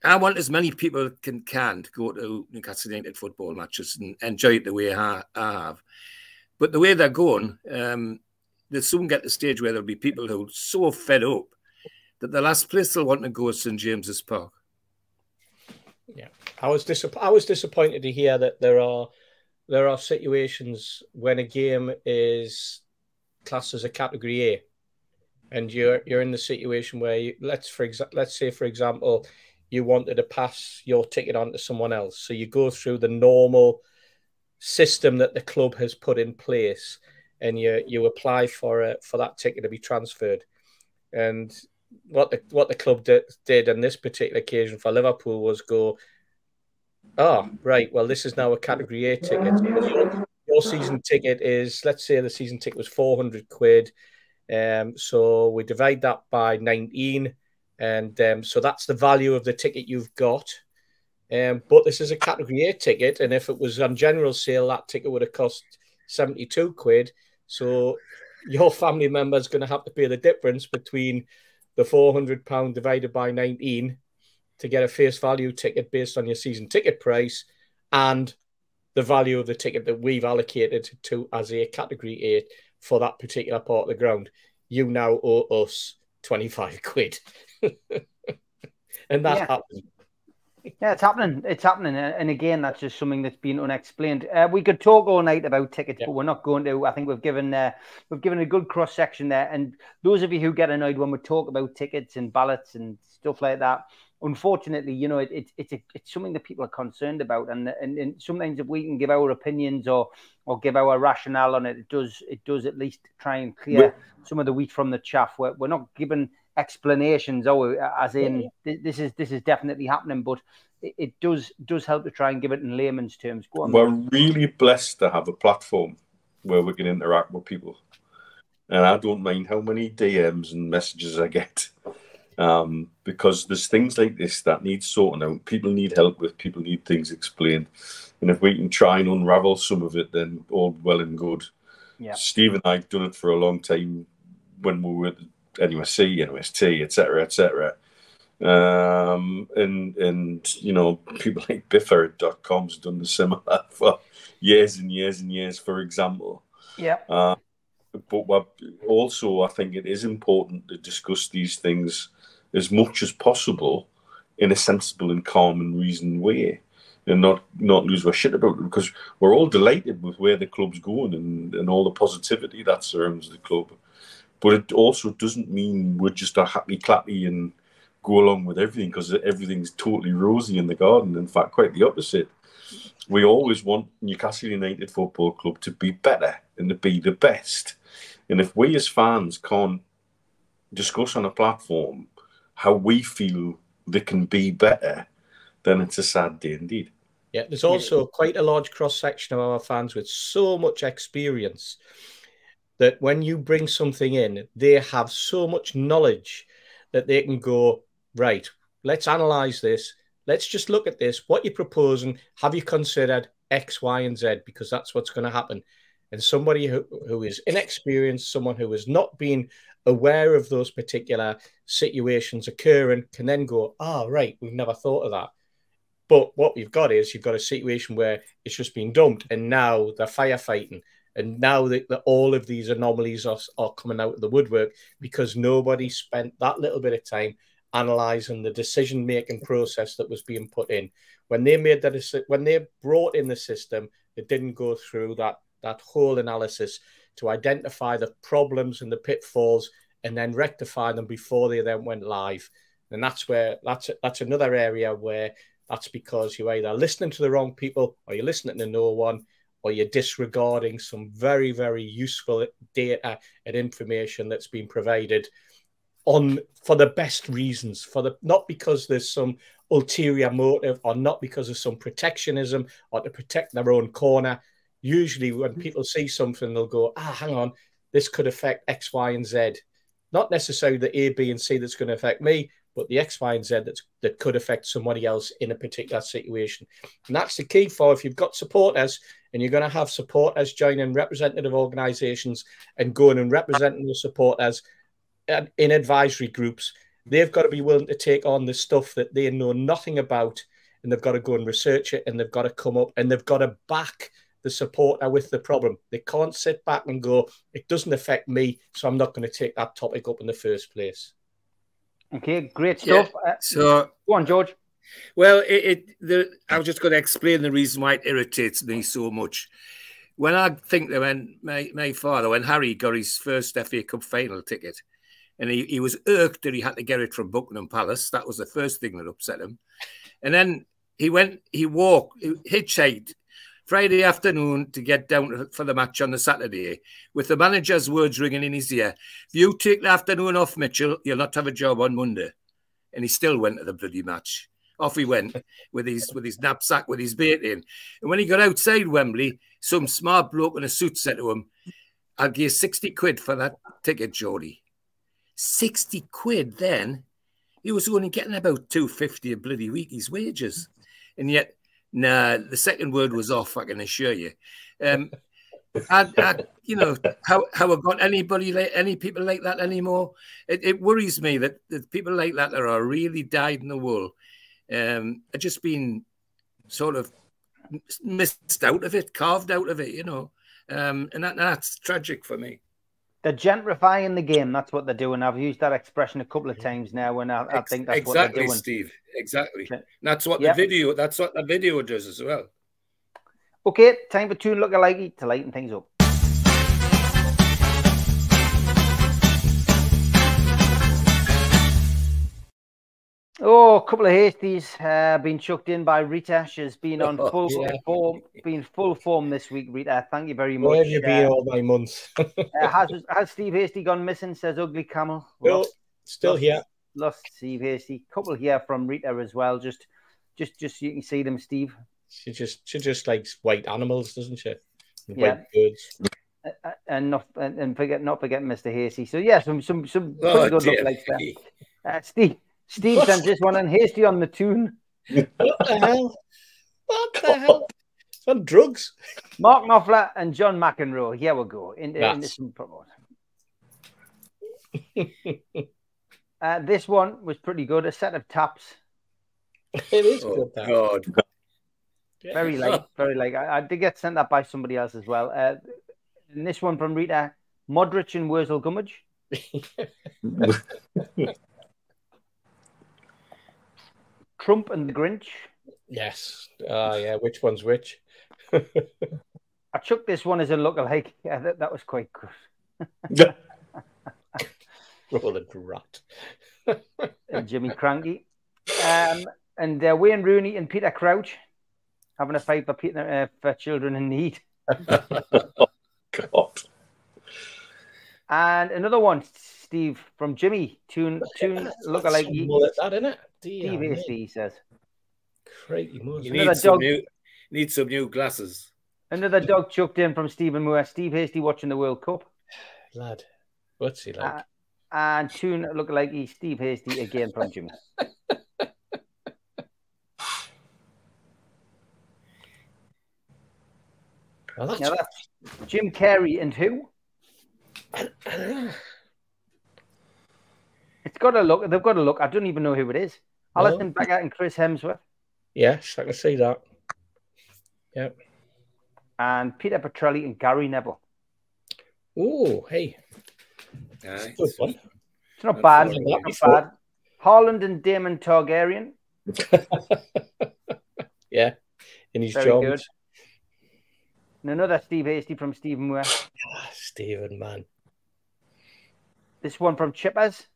I want as many people can to go to Newcastle United football matches and enjoy it the way I have. But the way they're going, they'll soon get to the stage where there'll be people who are so fed up that the last place they'll want to go is St James's Park. Yeah, I was disappointed to hear that there are situations when a game is classed as a category A, and you're in the situation where let's say for example you wanted to pass your ticket on to someone else, so you go through the normal system that the club has put in place, and you apply for that ticket to be transferred. And what the club did on this particular occasion for Liverpool was go, oh, right, well, this is now a category A ticket. Your season ticket is, let's say the season ticket was 400 quid. So we divide that by 19, and so that's the value of the ticket you've got. But this is a category A ticket, and if it was on general sale, that ticket would have cost 72 quid. So your family member is going to have to pay the difference between the £400 divided by 19 to get a face value ticket based on your season ticket price, and the value of the ticket that we've allocated to as a category A for that particular part of the ground. You now owe us 25 quid. and that happens. Yeah, it's happening. It's happening. And again, that's just something that's been unexplained. We could talk all night about tickets, but we're not going to. I think we've given a good cross section there. And those of you who get annoyed when we talk about tickets and ballots and stuff like that, unfortunately, you know, it's something that people are concerned about. And sometimes if we can give our opinions or give our rationale on it, it does at least try and clear some of the wheat from the chaff. We're not giving explanations, as in this is definitely happening, but it does help to try and give it in layman's terms. Go on. We're really blessed to have a platform where we can interact with people, and I don't mind how many DMs and messages I get, because there's things like this that need sorting out. People need help with. People need things explained, and if we can try and unravel some of it, then all well and good. Yeah. Steve and I have done it for a long time when we were at NUFC, NUST, etc. And you know, people like Bifford.com's done the similar for years and years and years, for example. Yeah. But also, I think it is important to discuss these things as much as possible in a sensible and calm and reasoned way, and not lose our shit about it, because we're all delighted with where the club's going and all the positivity that surrounds the club. But it also doesn't mean we're just a happy clappy and go along with everything, because everything's totally rosy in the garden. In fact, quite the opposite. We always want Newcastle United Football Club to be better and to be the best. And if we as fans can't discuss on a platform how we feel they can be better, then it's a sad day indeed. Yeah, there's also quite a large cross-section of our fans with so much experience that when you bring something in, they have so much knowledge that they can go, right, let's analyze this. Let's just look at this. What you're proposing, have you considered X, Y, and Z? Because that's what's going to happen. And somebody who is inexperienced, someone who has not been aware of those particular situations occurring, can then go, right, we've never thought of that. But what we've got is, you've got a situation where it's just been dumped, and now they're firefighting. And now that all of these anomalies are coming out of the woodwork because nobody spent that little bit of time analysing the decision-making process that was being put in. When they made that, when they brought in the system, they didn't go through that whole analysis to identify the problems and the pitfalls and then rectify them before they then went live. And that's another area where that's because you're either listening to the wrong people, or you're listening to no one, or you're disregarding some very, very useful data and information that's been provided for the best reasons, not because there's some ulterior motive, or not because of some protectionism or to protect their own corner. Usually when people see something, they'll go, hang on, this could affect X, Y, and Z. Not necessarily the A, B, and C that's going to affect me, but the X, Y, and Z that could affect somebody else in a particular situation. And that's the key for, if you've got supporters, and you're going to have supporters joining representative organisations and going and representing the supporters in advisory groups, they've got to be willing to take on the stuff that they know nothing about, and they've got to go and research it, and they've got to come up, and they've got to back the supporter with the problem. They can't sit back and go, it doesn't affect me, so I'm not going to take that topic up in the first place. Okay, great stuff. Yeah. So go on, George. Well, I was just going to explain the reason why it irritates me so much. When I think that when my father, when Harry got his first FA Cup final ticket, and he was irked that he had to get it from Buckingham Palace. That was the first thing that upset him. And then he hitchhiked Friday afternoon to get down for the match on the Saturday, with the manager's words ringing in his ear: if you take the afternoon off, Mitchell, you'll not have a job on Monday. And he still went to the bloody match. Off he went with his knapsack, with his bait in. And when he got outside Wembley, some smart bloke in a suit said to him, I'll give you 60 quid for that ticket, Geordie. 60 quid then? He was only getting about 250 a bloody week, his wages. And yet, nah, the second word was off, I can assure you. You know, how I've got any people like that anymore. It worries me that people like that are really dyed in the wool. Are just been sort of missed out of it, carved out of it, you know. And that's tragic for me. They're gentrifying the game. That's what they're doing. I've used that expression a couple of times now, and I think that's what they're doing. Steve. Exactly. That's what the video. That's what the video does as well. Okay, time for Toon Lookalike to lighten things up. Oh, a couple of hasties been chucked in by Rita. She's been on full form this week, Rita. Thank you very much. Where have you been all my months? Has Steve Hasty gone missing, says Ugly Camel? No, still here. Lost Steve Hasty. Couple here from Rita as well. Just so you can see them, Steve. She just likes white animals, doesn't she? Yeah. White birds. And not forget Mr. Hasty. So yeah, some pretty good lookalikes there. Steve sent this one and Hasty on the tune. What the hell? What the hell? It's on drugs. Mark Knopfler and John McEnroe. Here we go. Into some promote. This one was pretty good. A set of taps. It is good. God. Very like. I did get sent that by somebody else as well. And this one from Rita, Modric and Wurzel Gummidge. Trump and the Grinch. Yes. Yeah. Which one's which? I chucked this one as a lookalike. Yeah, that was quite good. Roland Rat. And Jimmy Cranky. And Wayne Rooney and Peter Crouch having a fight for children in need. Oh, God. And another one, Steve, from Jimmy. Tune lookalike. That, innit? Steve Hasty, he says. Crazy. You need some new glasses. Another dog chucked in from Stephen Moore. Steve Hasty watching the World Cup. Lad, what's he like? And Tune lookalike Steve Hasty again from Jimmy. Well, that's Jim Carrey and who? It's got a look. They've got a look. I don't even know who it is. Alison Becker and Chris Hemsworth. Yes, I can see that. Yep. And Peter Petrelli and Gary Neville. Oh, hey. It's a good one. It's not bad. Not bad. Haaland and Damon Targaryen. Yeah, in his Very job. good. And another Steve Hasty from Stephen Moore. Stephen, man. This one from Chippers.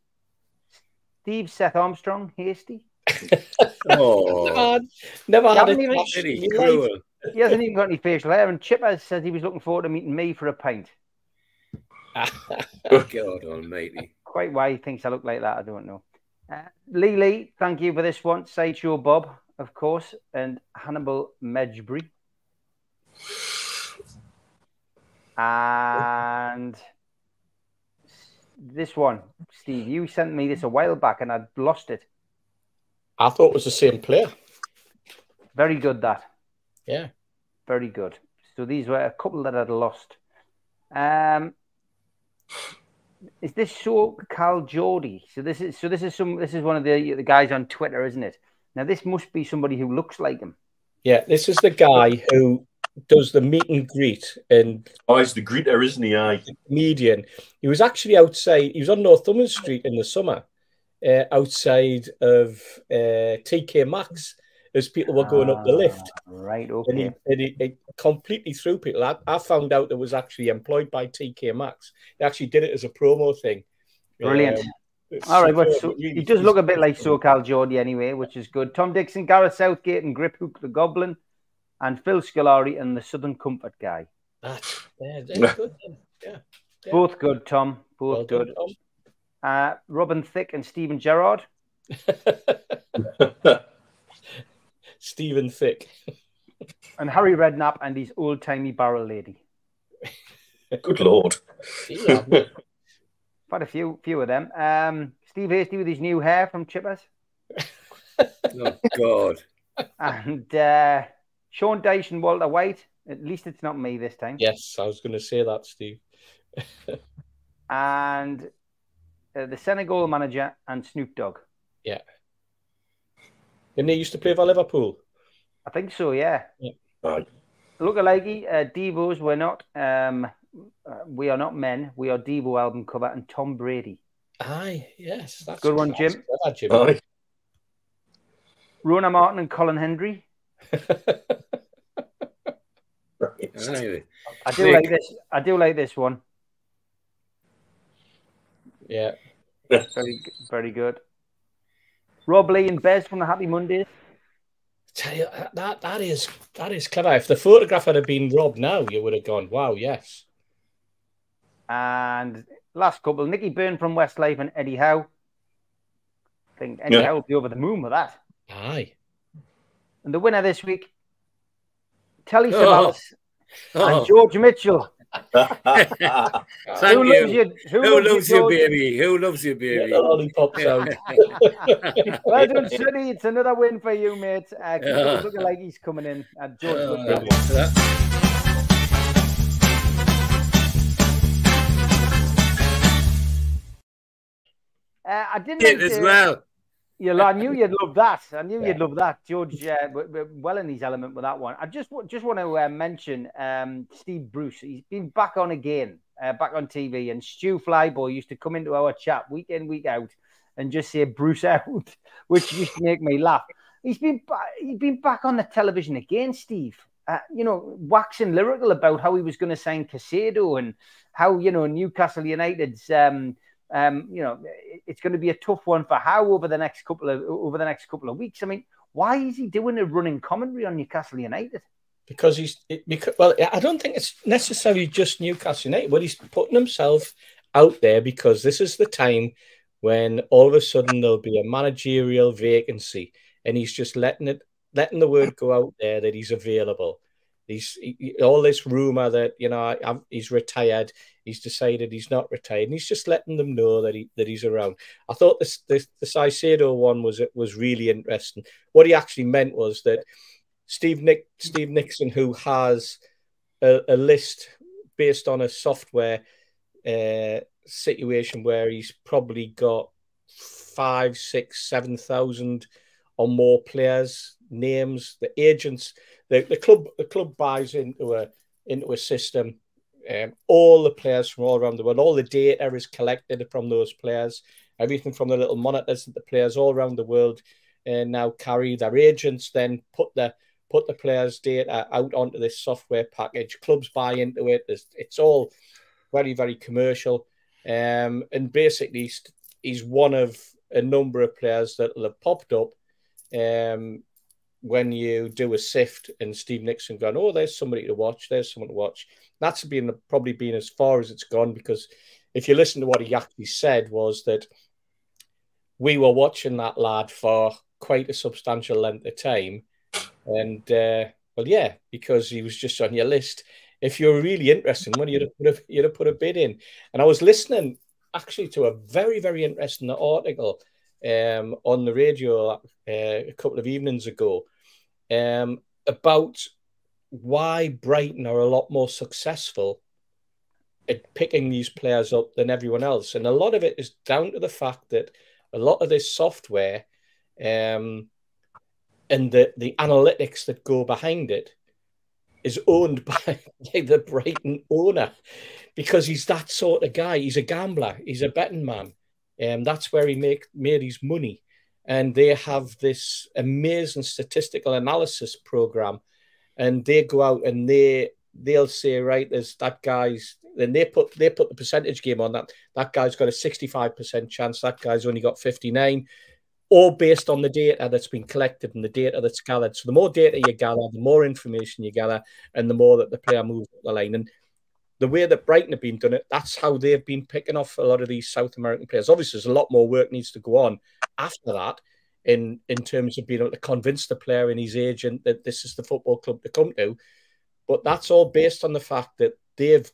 Steve Seth Armstrong, Hasty. Never had it. He hasn't even got any facial hair. And Chippers says he was looking forward to meeting me for a pint. God almighty. Quite why he thinks I look like that, I don't know. Lee, thank you for this one. Sideshow Bob, of course, and Hannibal Medjbury. And this one, Steve, you sent me this a while back and I'd lost it. I thought it was the same player. Very good, that. Yeah. Very good. So these were a couple that I'd lost. Is this Cal Geordie? So this is one of the guys on Twitter, isn't it? Now this must be somebody who looks like him. Yeah, this is the guy who does the meet and greet, and he's the greeter, isn't he? Comedian. He was actually outside. He was on Northumberland Street in the summer, outside of TK Maxx, as people were going up the lift. Right. Okay. And he completely threw people. I found out it was actually employed by TK Maxx. They actually did it as a promo thing. Brilliant. All right, but he does look a bit like SoCal Geordie anyway, which is good. Tom Dixon, Gareth Southgate, and Grip Hook the Goblin, and Phil Scolari and the Southern Comfort Guy. They're good. Yeah. Both good, Tom. Both good. Tom. Robin Thicke and Stephen Gerrard. Stephen Thicke. And Harry Redknapp and his old-timey barrel lady. Good Lord. Quite a few of them. Steve Hasty with his new hair from Chippers. Oh, God. And Sean Dyche and Walter White. At least it's not me this time. Yes, I was going to say that, Steve. And the Senegal manager and Snoop Dogg. Yeah. Didn't he used to play for Liverpool? I think so, yeah. Right. Lookalike, Devos were not. We Are Not Men, We Are Devo album cover, and Tom Brady. Aye, yes. That's good one, Jim. Aye. Rona Martin and Colin Hendry. Aye. I do like this. I do like this one. Yeah. Very good. Rob Lee and Bez from the Happy Mondays. Tell you, that is clever. If the photograph had been Rob now, you would have gone, wow, yes. And last couple, Nicky Byrne from Westlife and Eddie Howe. I think Eddie Howe will be over the moon with that. Aye. And the winner this week, Telly Savalas and George Mitchell. Thank you. Who loves you, baby? Who loves you, baby? Lollipops out. Well done, Sonny. It's another win for you, mate. Looking like he's coming in. George with that one. I didn't it as well. Yeah, I knew you'd love that. I knew you'd love that, George. Well in his element with that one. I just want to mention Steve Bruce. He's been back on again, back on TV. And Stu Flyboy used to come into our chat week in, week out, and just say Bruce out, which used to make me laugh. He's been back on the television again, Steve. Waxing lyrical about how he was going to sign Casado and how Newcastle United's. It's going to be a tough one for Howe over the next couple of weeks. I mean, why is he doing a running commentary on Newcastle United? Because I don't think it's necessarily just Newcastle United, but he's putting himself out there because this is the time when all of a sudden there'll be a managerial vacancy, and he's just letting the word go out there that he's available. All this rumor that he's retired. He's decided he's not retired, and he's just letting them know that he's around. I thought the Caicedo one was really interesting. What he actually meant was that Steve Nixon, who has a list based on a software situation where he's probably got 5,000, 6,000, 7,000 or more players, names, the agents. The club buys into a system. All the players from all around the world, all the data is collected from those players. Everything from the little monitors that the players all around the world now carry. Their agents then put the players' data out onto this software package. Clubs buy into it. It's all very, very commercial. And basically, he's one of a number of players that will have popped up. When you do a sift and Steve Nixon going, oh, there's somebody to watch, there's someone to watch. That's probably been as far as it's gone, because if you listen to what he actually said was that we were watching that lad for quite a substantial length of time. And, because he was just on your list. If you're really interested in one, you'd have put a bid in. And I was listening actually to a very, very interesting article on the radio a couple of evenings ago about why Brighton are a lot more successful at picking these players up than everyone else. And a lot of it is down to the fact that a lot of this software and the analytics that go behind it is owned by the Brighton owner, because he's that sort of guy. He's a gambler. He's a betting man. That's where he made his money. And they have this amazing statistical analysis program, and they go out and they'll say, right, there's that guy's, then they put the percentage game on that guy's got a 65% chance, that guy's only got 59, all based on the data that's been collected and the data that's gathered. So the more data you gather, the more information you gather, and the more that the player moves up the line. And the way that Brighton have been done it, that's how they've been picking off a lot of these South American players. Obviously, there's a lot more work needs to go on after that in terms of being able to convince the player and his agent that this is the football club to come to. But that's all based on the fact that they've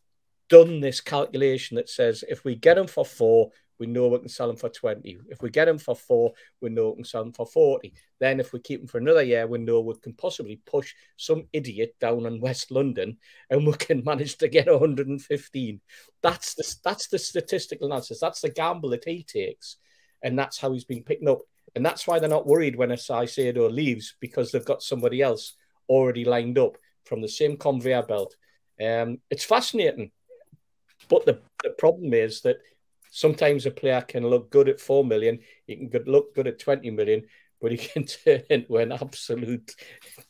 done this calculation that says if we get him for 4, we know we can sell him for 20. If we get him for 4, we know we can sell him for 40. Then if we keep him for another year, we know we can possibly push some idiot down in West London and we can manage to get 115. That's the statistical analysis. That's the gamble that he takes. And that's how he's been picking up. And that's why they're not worried when a Caicedo leaves, because they've got somebody else already lined up from the same conveyor belt. It's fascinating. But the problem is that sometimes a player can look good at 4 million, he can look good at 20 million, but he can turn into an absolute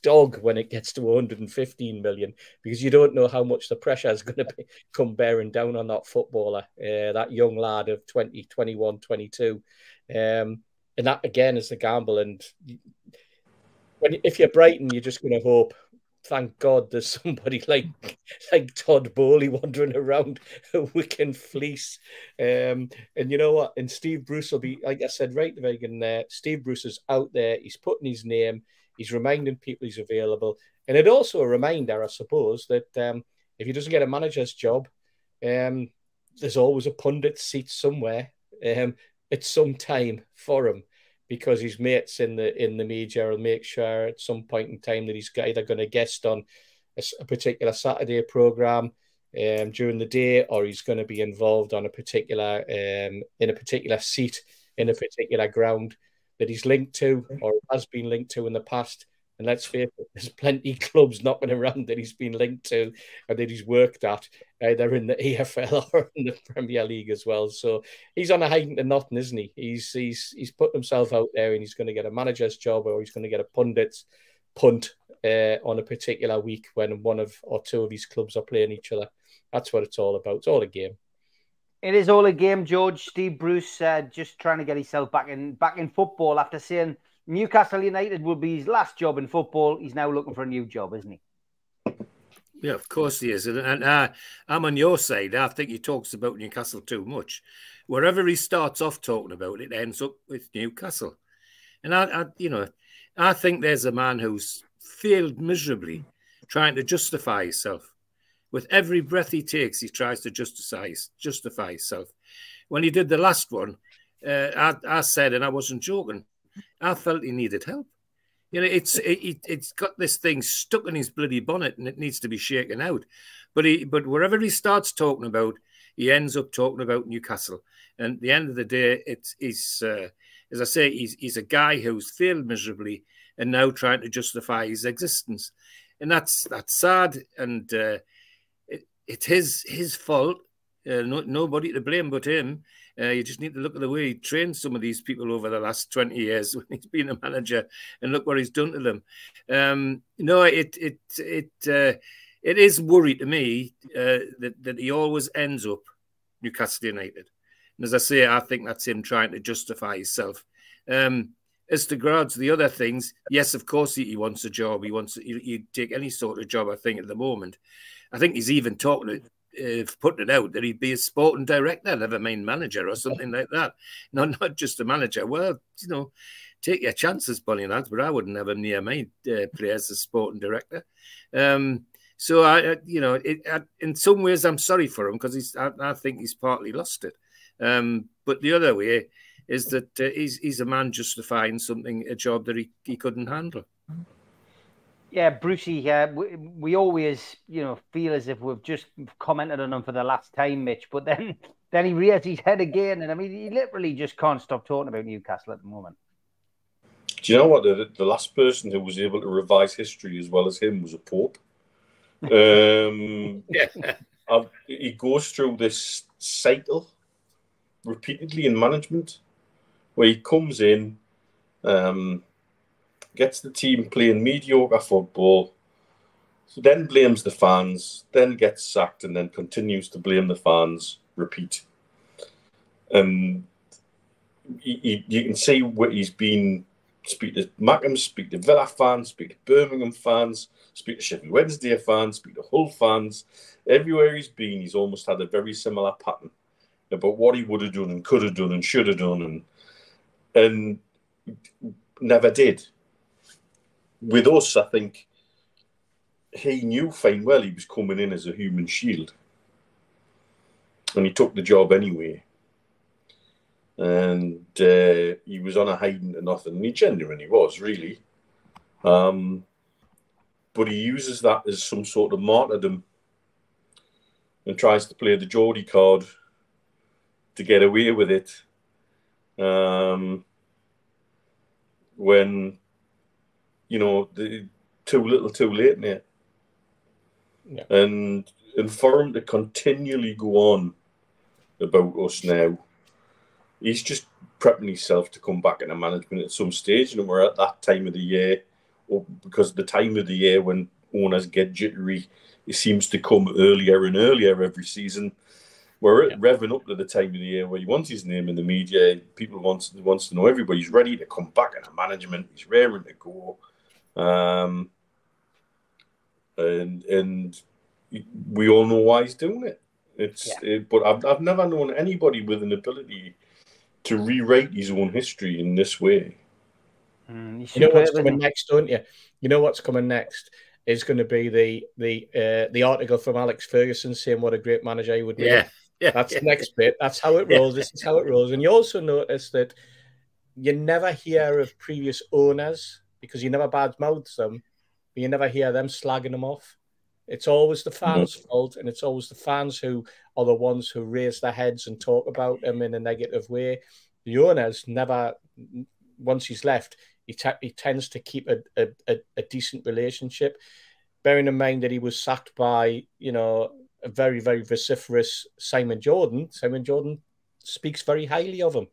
dog when it gets to 115 million, because you don't know how much the pressure is going to come bearing down on that footballer, that young lad of 20, 21, 22. And that, again, is the gamble. And if you're Brighton, you're just going to hope, thank God there's somebody like Todd Bowley wandering around who we can fleece. And you know what? And Steve Bruce will be, like I said right at the beginning there, Steve Bruce is out there. He's putting his name. He's reminding people he's available. And it's also a reminder, I suppose, that if he doesn't get a manager's job, there's always a pundit seat somewhere at some time for him, because his mates in the media will make sure at some point in time that he's either going to guest on a particular Saturday programme during the day, or he's going to be involved on a particular in a particular seat in a particular ground that he's linked to or has been linked to in the past. And let's face it, there's plenty of clubs knocking around that he's been linked to or that he's worked at, either in the EFL or in the Premier League as well. So he's on a hiding to nothing, isn't he? He's put himself out there, and he's going to get a manager's job, or he's going to get a pundit's punt on a particular week when one or two of his clubs are playing each other. That's what it's all about. It's all a game. It is all a game, George. Steve Bruce just trying to get himself back in football after saying Newcastle United will be his last job in football. He's now looking for a new job, isn't he? Yeah, of course he is. And I'm on your side. I think he talks about Newcastle too much. Wherever he starts off talking about it, ends up with Newcastle. And I think there's a man who's failed miserably trying to justify himself. With every breath he takes, he tries to justify himself. When he did the last one, I said, and I wasn't joking, I felt he needed help. You know, it's got this thing stuck in his bloody bonnet, and it needs to be shaken out. But wherever he starts talking about, he ends up talking about Newcastle. And at the end of the day, he's as I say, he's a guy who's failed miserably and now trying to justify his existence, and that's sad. And it's his fault. Nobody to blame but him. You just need to look at the way he trained some of these people over the last 20 years when he's been a manager, and look what he's done to them. It is worry to me that he always ends up Newcastle United. And as I say, I think that's him trying to justify himself. As regards the other things, yes, of course he wants a job. He'd take any sort of job, I think, at the moment. I think he's even talking putting it out that he'd be a sporting director, never mind manager or something like that. Not just a manager. Well, you know, take your chances, Bonnie lads, but I wouldn't have him near my players as sporting director. So in some ways, I'm sorry for him, because I think he's partly lost it. But the other way is that he's a man justifying a job that he couldn't handle. Yeah, Brucey, we always, feel as if we've just commented on him for the last time, Mitch, but then he rears his head again. And I mean, he literally just can't stop talking about Newcastle at the moment. Do you know what? The last person who was able to revise history as well as him was a Pope. He goes through this cycle repeatedly in management, where he comes in, gets the team playing mediocre football, so then blames the fans, then gets sacked, and then continues to blame the fans. Repeat. You can see what he's been. Speak to Mackham, speak to Villa fans, speak to Birmingham fans, speak to Sheffield Wednesday fans, speak to Hull fans. Everywhere he's been, he's almost had a very similar pattern about what he would have done and could have done and should have done, and never did. With us, I think he knew fine well he was coming in as a human shield, and he took the job anyway. And he was on a hiding to nothing. And he genuinely was, really. But he uses that as some sort of martyrdom and tries to play the Geordie card to get away with it. When, too little, too late, mate. And for him to continually go on about us now, he's just prepping himself to come back into management at some stage. And we're at that time of the year, or because the time of the year when owners get jittery, it seems to come earlier and earlier every season. We're revving up to the time of the year where he wants his name in the media. People wants to know everybody's ready to come back into management. He's raring to go. And we all know why he's doing it. But I've never known anybody with an ability to rewrite his own history in this way. You know what's coming next, don't you? You know what's coming next is going to be the article from Alex Ferguson saying what a great manager he would be. That's the next bit. That's how it rolls. This is how it rolls. And you also notice that you never hear of previous owners because you never bad-mouth them, but you never hear them slagging them off. It's always the fans' fault, and it's always the fans who are the ones who raise their heads and talk about them in a negative way. The owners never, once he's left, he tends to keep a decent relationship, bearing in mind that he was sacked by, you know, a very, very vociferous Simon Jordan. Simon Jordan speaks very highly of him.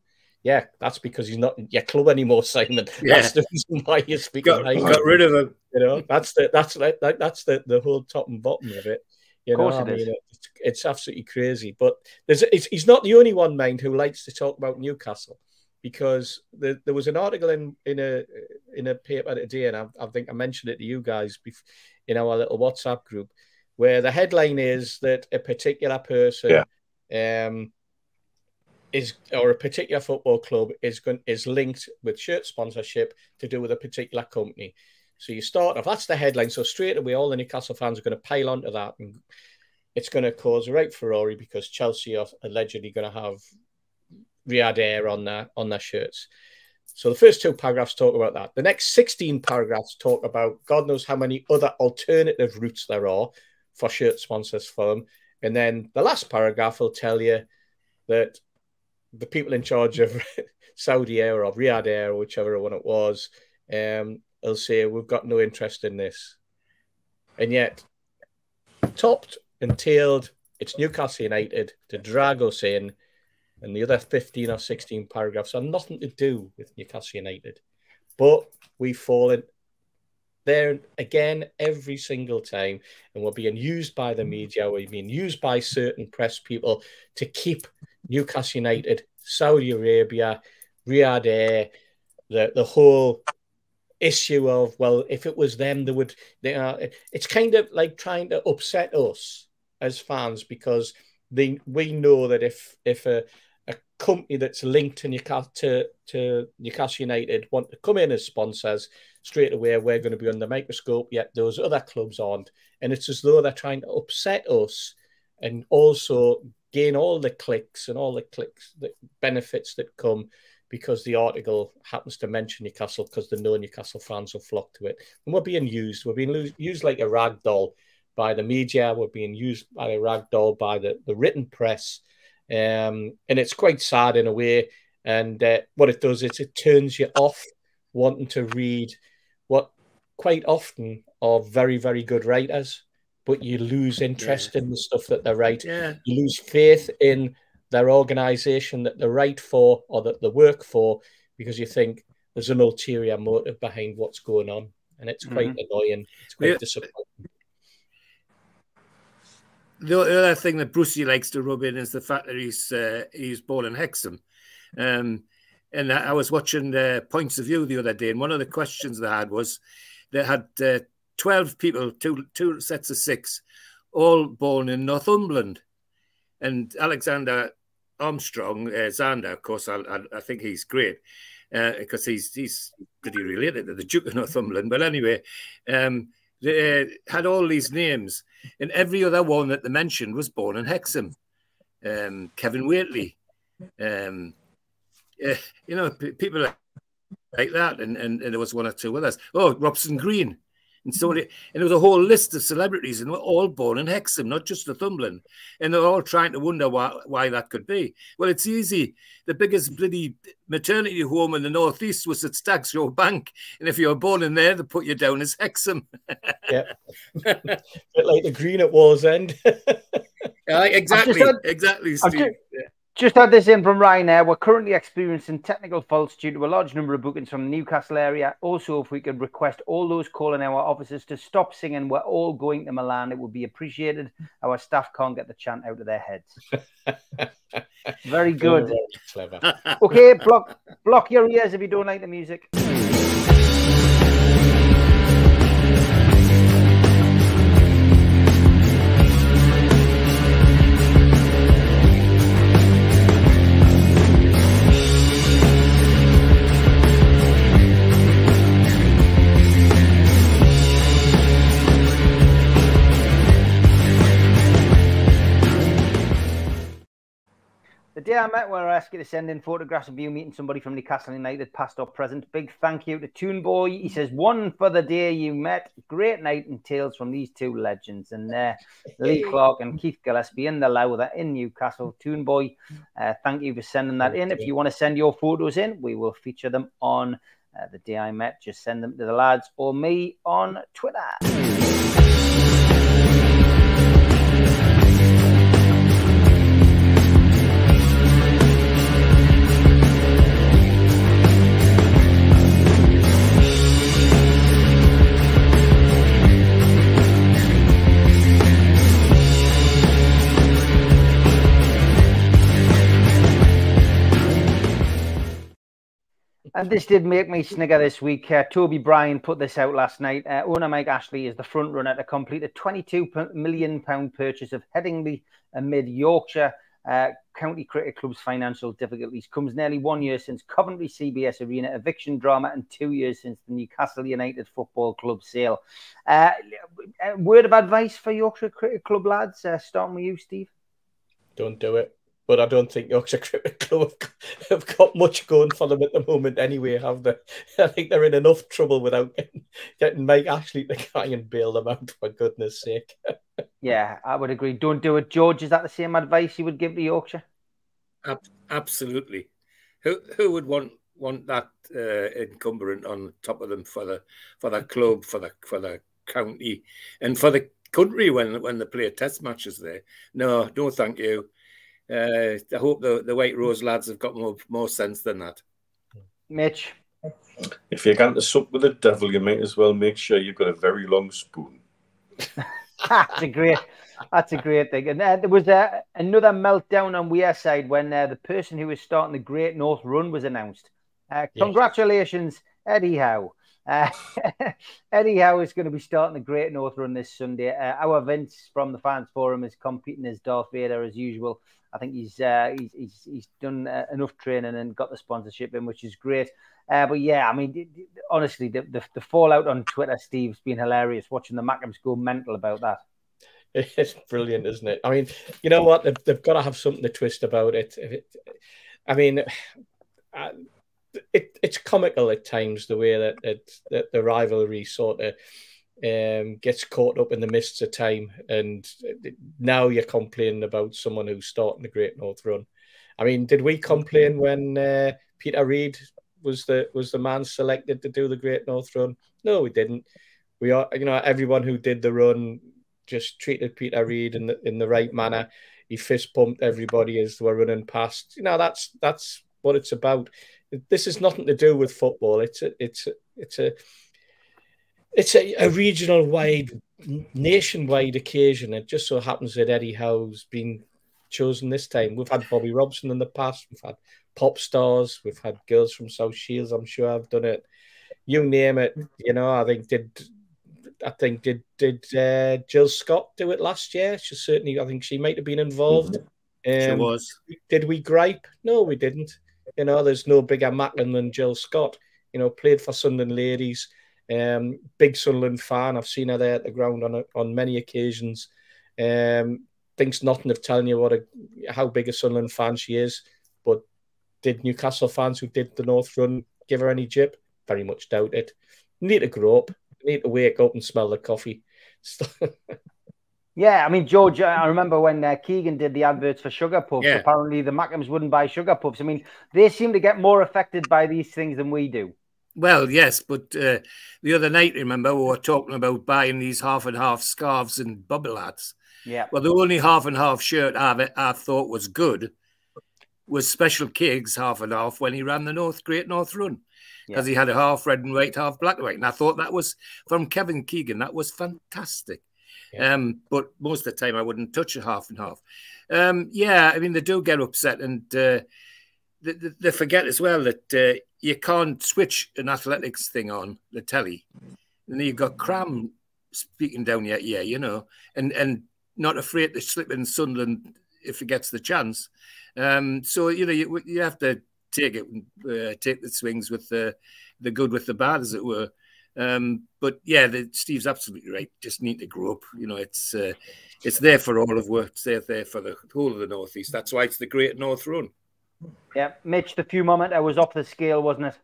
Yeah, that's because he's not in your club anymore, Simon. Yeah. That's the reason why you speak. Got rid of him. You know, that's the whole top and bottom of it. You know, I mean, it's absolutely crazy. But he's not the only one, mind, who likes to talk about Newcastle, because there was an article in a paper today, and I think I mentioned it to you guys in our little WhatsApp group, where the headline is that a particular person, or a particular football club is linked with shirt sponsorship to do with a particular company. So you start off, that's the headline. So straight away, all the Newcastle fans are going to pile onto that, and it's going to cause a right furore because Chelsea are allegedly going to have Riyadh Air on their shirts. So the first two paragraphs talk about that. The next 16 paragraphs talk about God knows how many other alternative routes there are for shirt sponsors for them. And then the last paragraph will tell you that the people in charge of Saudi Air or Riyadh Air, or whichever one it was, will say, we've got no interest in this. And yet, topped and tailed, it's Newcastle United to drag us in, and the other 15 or 16 paragraphs are nothing to do with Newcastle United. But we fall in there again every single time, and we're being used by the media, we're being used by certain press people to keep Newcastle United, Saudi Arabia, Riyadh Air, the whole issue of, well, if it was them, it's kind of like trying to upset us as fans, because we know that if a company that's linked to Newcastle United want to come in as sponsors, straight away we're going to be under the microscope, yet those other clubs aren't. And it's as though they're trying to upset us and also gain all the clicks the benefits that come because the article happens to mention Newcastle, because they know Newcastle fans will flock to it. And we're being used. We're being used like a rag doll by the media. We're being used by a rag doll by the written press. And it's quite sad in a way. And what it does is it turns you off wanting to read what quite often are very, very good writers, but you lose interest in the stuff that they write. Yeah. You lose faith in their organisation that they write for or that they work for, because you think there's an ulterior motive behind what's going on. And it's quite annoying. It's quite disappointing. The other thing that Brucey likes to rub in is the fact that he's born in Hexham. And I was watching Points of View the other day, and one of the questions they had was they had 12 people, two sets of 6, all born in Northumberland. And Alexander Armstrong, Xander, of course, I think he's great because he's pretty related to the Duke of Northumberland. But anyway, they had all these names, and every other one that they mentioned was born in Hexham. Kevin Whately, you know, people like that, and there was one or two others. Oh, Robson Green, And so and there was a whole list of celebrities, and we're all born in Hexham, not just Northumberland. And they're all trying to wonder why that could be. Well, it's easy. The biggest bloody maternity home in the northeast was at Stags Row Bank, and if you were born in there, they put you down as Hexham. Yeah, a bit like the Green at Wallsend. Exactly, Steve. Just had this in from Ryanair. We're currently experiencing technical faults due to a large number of bookings from the Newcastle area. Also, if we could request all those calling our officers to stop singing "We're all going to Milan," it would be appreciated. Our staff can't get the chant out of their heads. Very good. Very clever. Okay, block your ears if you don't like the music. The day I met, where I asked you to send in photographs of you meeting somebody from Newcastle United, past or present. Big thank you to Toon Boy. He says, one for the day you met. Great night and tales from these two legends. And Lee Clark and Keith Gillespie in the Lowther in Newcastle. Toon Boy, thank you for sending that in. If you want to send your photos in, we will feature them on the day I met. Just send them to the lads or me on Twitter. And this did make me snigger this week. Toby Bryan put this out last night. Owner Mike Ashley is the front runner to complete a £22 million purchase of Headingley amid Yorkshire County Cricket Club's financial difficulties. Comes nearly 1 year since Coventry CBS Arena eviction drama and 2 years since the Newcastle United Football Club sale. Word of advice for Yorkshire Cricket Club lads, starting with you, Steve? Don't do it. But I don't think Yorkshire Cricket Club have got much going for them at the moment anyway, have they? I think they're in enough trouble without getting Mike Ashley to try and bail them out, for goodness sake. Yeah, I would agree. Don't do it. George, is that the same advice you would give to Yorkshire? Absolutely. Who would want that encumbrance on top of them for the club, for the county, and for the country when they play test matches there? No, thank you. I hope the White Rose lads have got more sense than that. Mitch? If you're going to sup with the devil, you might as well make sure you've got a very long spoon. That's a great thing. And there was another meltdown on Weir side when the person who was starting the Great North Run was announced. Congratulations, Eddie Howe. Eddie Howe is going to be starting the Great North Run this Sunday. Our Vince from the Fans Forum is competing as Darth Vader as usual. I think he's done enough training and got the sponsorship in, which is great. But yeah, I mean, honestly, the fallout on Twitter, Steve's been hilarious. Watching the Mackems go mental about that. It's brilliant, isn't it? I mean, you know what? They've got to have something to twist about it. I mean, it's comical at times, the way that the rivalry sort of gets caught up in the mists of time, and now you're complaining about someone who's starting the Great North Run. I mean, did we complain when Peter Reid was the man selected to do the Great North Run? No, we didn't. We are, everyone who did the run just treated Peter Reid in the right manner. He fist pumped everybody as they were running past. That's what it's about. This is nothing to do with football. It's a regional-wide, nationwide occasion. It just so happens that Eddie Howe's been chosen this time. We've had Bobby Robson in the past. We've had pop stars. We've had girls from South Shields. I'm sure I've done it. You name it. I think did Jill Scott do it last year? I think she might have been involved. She was. Did we gripe? No, we didn't. There's no bigger Macklin than Jill Scott. Played for Sunderland ladies. Big Sunderland fan. I've seen her there at the ground on many occasions. Thinks nothing of telling you how big a Sunderland fan she is. But did Newcastle fans who did the North Run give her any jip? Very much doubt it. Need to grow up. need to wake up and smell the coffee. Yeah, I mean, George, I remember when Keegan did the adverts for Sugar Puffs. Yeah. Apparently, the Mackems wouldn't buy Sugar Puffs. I mean, they seem to get more affected by these things than we do. Well, yes, but the other night, remember, we were talking about buying these half and half scarves and bubble hats. Yeah. Well, the only half and half shirt I thought was good was Special Kig's half and half when he ran the Great North Run, because he had a half red and white, half black and white. And I thought that was from Kevin Keegan. That was fantastic. Yeah. But most of the time I wouldn't touch a half and half. Yeah, I mean, they do get upset, and they forget as well that you can't switch an athletics thing on the telly. And then you've got Cram speaking down your ear, you know, and not afraid to slip in Sunderland if he gets the chance. So, you know, you have to take it, take the swings with the good with the bad, as it were. But yeah, Steve's absolutely right. Just need to grow up. You know, it's there for all of work. It's there for the whole of the Northeast. That's why it's the Great North Run. Yeah, Mitch, the few moment I was off the scale, wasn't it?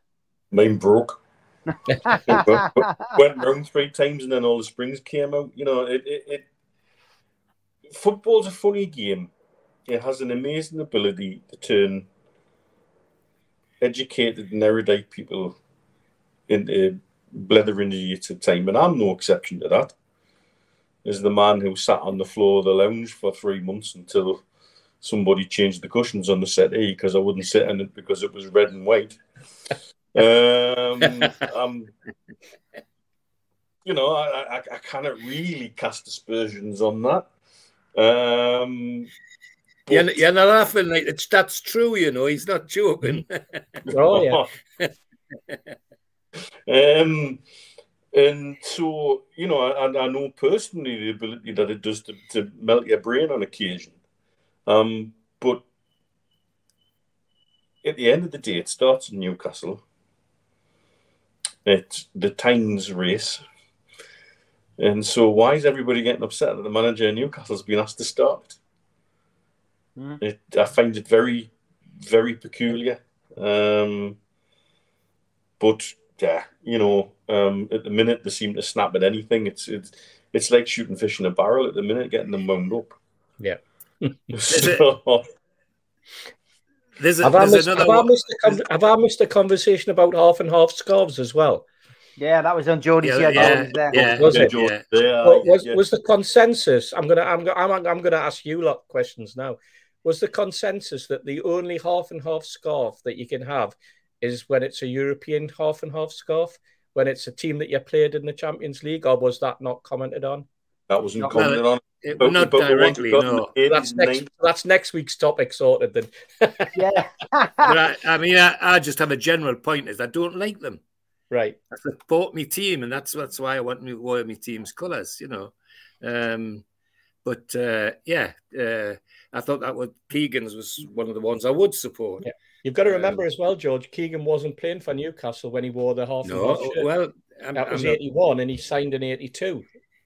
Mine broke. Went round 3 times and then all the springs came out. You know, football's a funny game. It has an amazing ability to turn educated and erudite people into blethering idiots at time, and I'm no exception to that. As the man who sat on the floor of the lounge for 3 months until somebody changed the cushions on the settee because I wouldn't sit in it because it was red and white. You know, I cannot really cast aspersions on that. You're not laughing, like that's true, you know. He's not joking. Oh yeah. And so, you know, I know personally the ability that it does to melt your brain on occasion. But at the end of the day, it starts in Newcastle. It's the Tyne's race. And so why is everybody getting upset that the manager in Newcastle's been asked to start it? I find it very, very peculiar. But yeah, you know, at the minute they seem to snap at anything. It's like shooting fish in a barrel at the minute, getting them wound up. Yeah. So, have I missed a conversation about half and half scarves as well? Yeah, that was on Jodie's. Was the consensus? I'm gonna ask you a lot of questions now. Was the consensus that the only half and half scarf that you can have is when it's a European half and half scarf, when it's a team that you played in the Champions League, or was that not commented on? That wasn't commented on. Not directly, no. That's next week's topic sorted then. Yeah. But I mean, I just have a general point is I don't like them. Right. I support my team, and that's why I want to wear my team's colours, you know. I thought that was Keegan's was one of the ones I would support. Yeah. You've got to remember as well, George, Keegan wasn't playing for Newcastle when he wore the half and half shirt. Well, that was 81 and he signed in 82.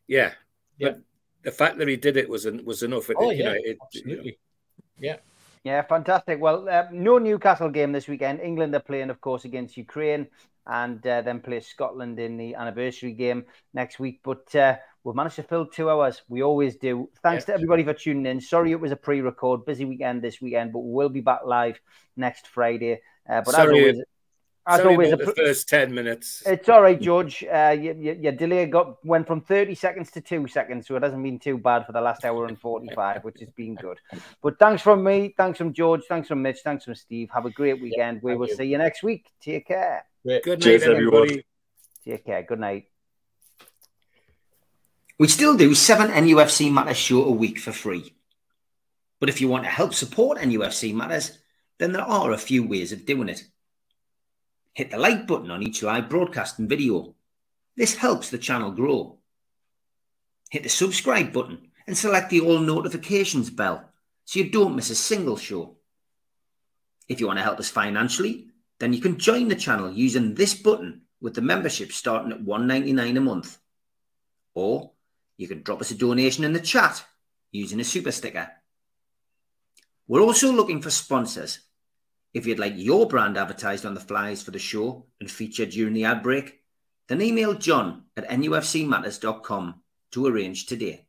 Yeah. But the fact that he did it was enough. Absolutely. Yeah. Yeah, fantastic. Well, no Newcastle game this weekend. England are playing, of course, against Ukraine, and then play Scotland in the anniversary game next week. But we've managed to fill 2 hours. We always do. Thanks to everybody for tuning in. Sorry it was a pre-record. Busy weekend this weekend, but we'll be back live next Friday. But sorry always, about the first 10 minutes. It's all right, George. Your delay went from 30 seconds to 2 seconds, so it hasn't been too bad for the last hour and 45, which has been good. But thanks from me, thanks from George, thanks from Mitch, thanks from Steve. Have a great weekend. We will see you next week. Take care. Good night, everybody. Take care. Good night. We still do 7 NUFC Matters show a week for free. But if you want to help support NUFC Matters, then there are a few ways of doing it. Hit the like button on each live broadcast and video. This helps the channel grow. Hit the subscribe button and select the all notifications bell so you don't miss a single show. If you want to help us financially, then you can join the channel using this button with the membership starting at $1.99 a month. Or you can drop us a donation in the chat using a super sticker. We're also looking for sponsors. If you'd like your brand advertised on the flyers for the show and featured during the ad break, then email john@nufcmatters.com to arrange today.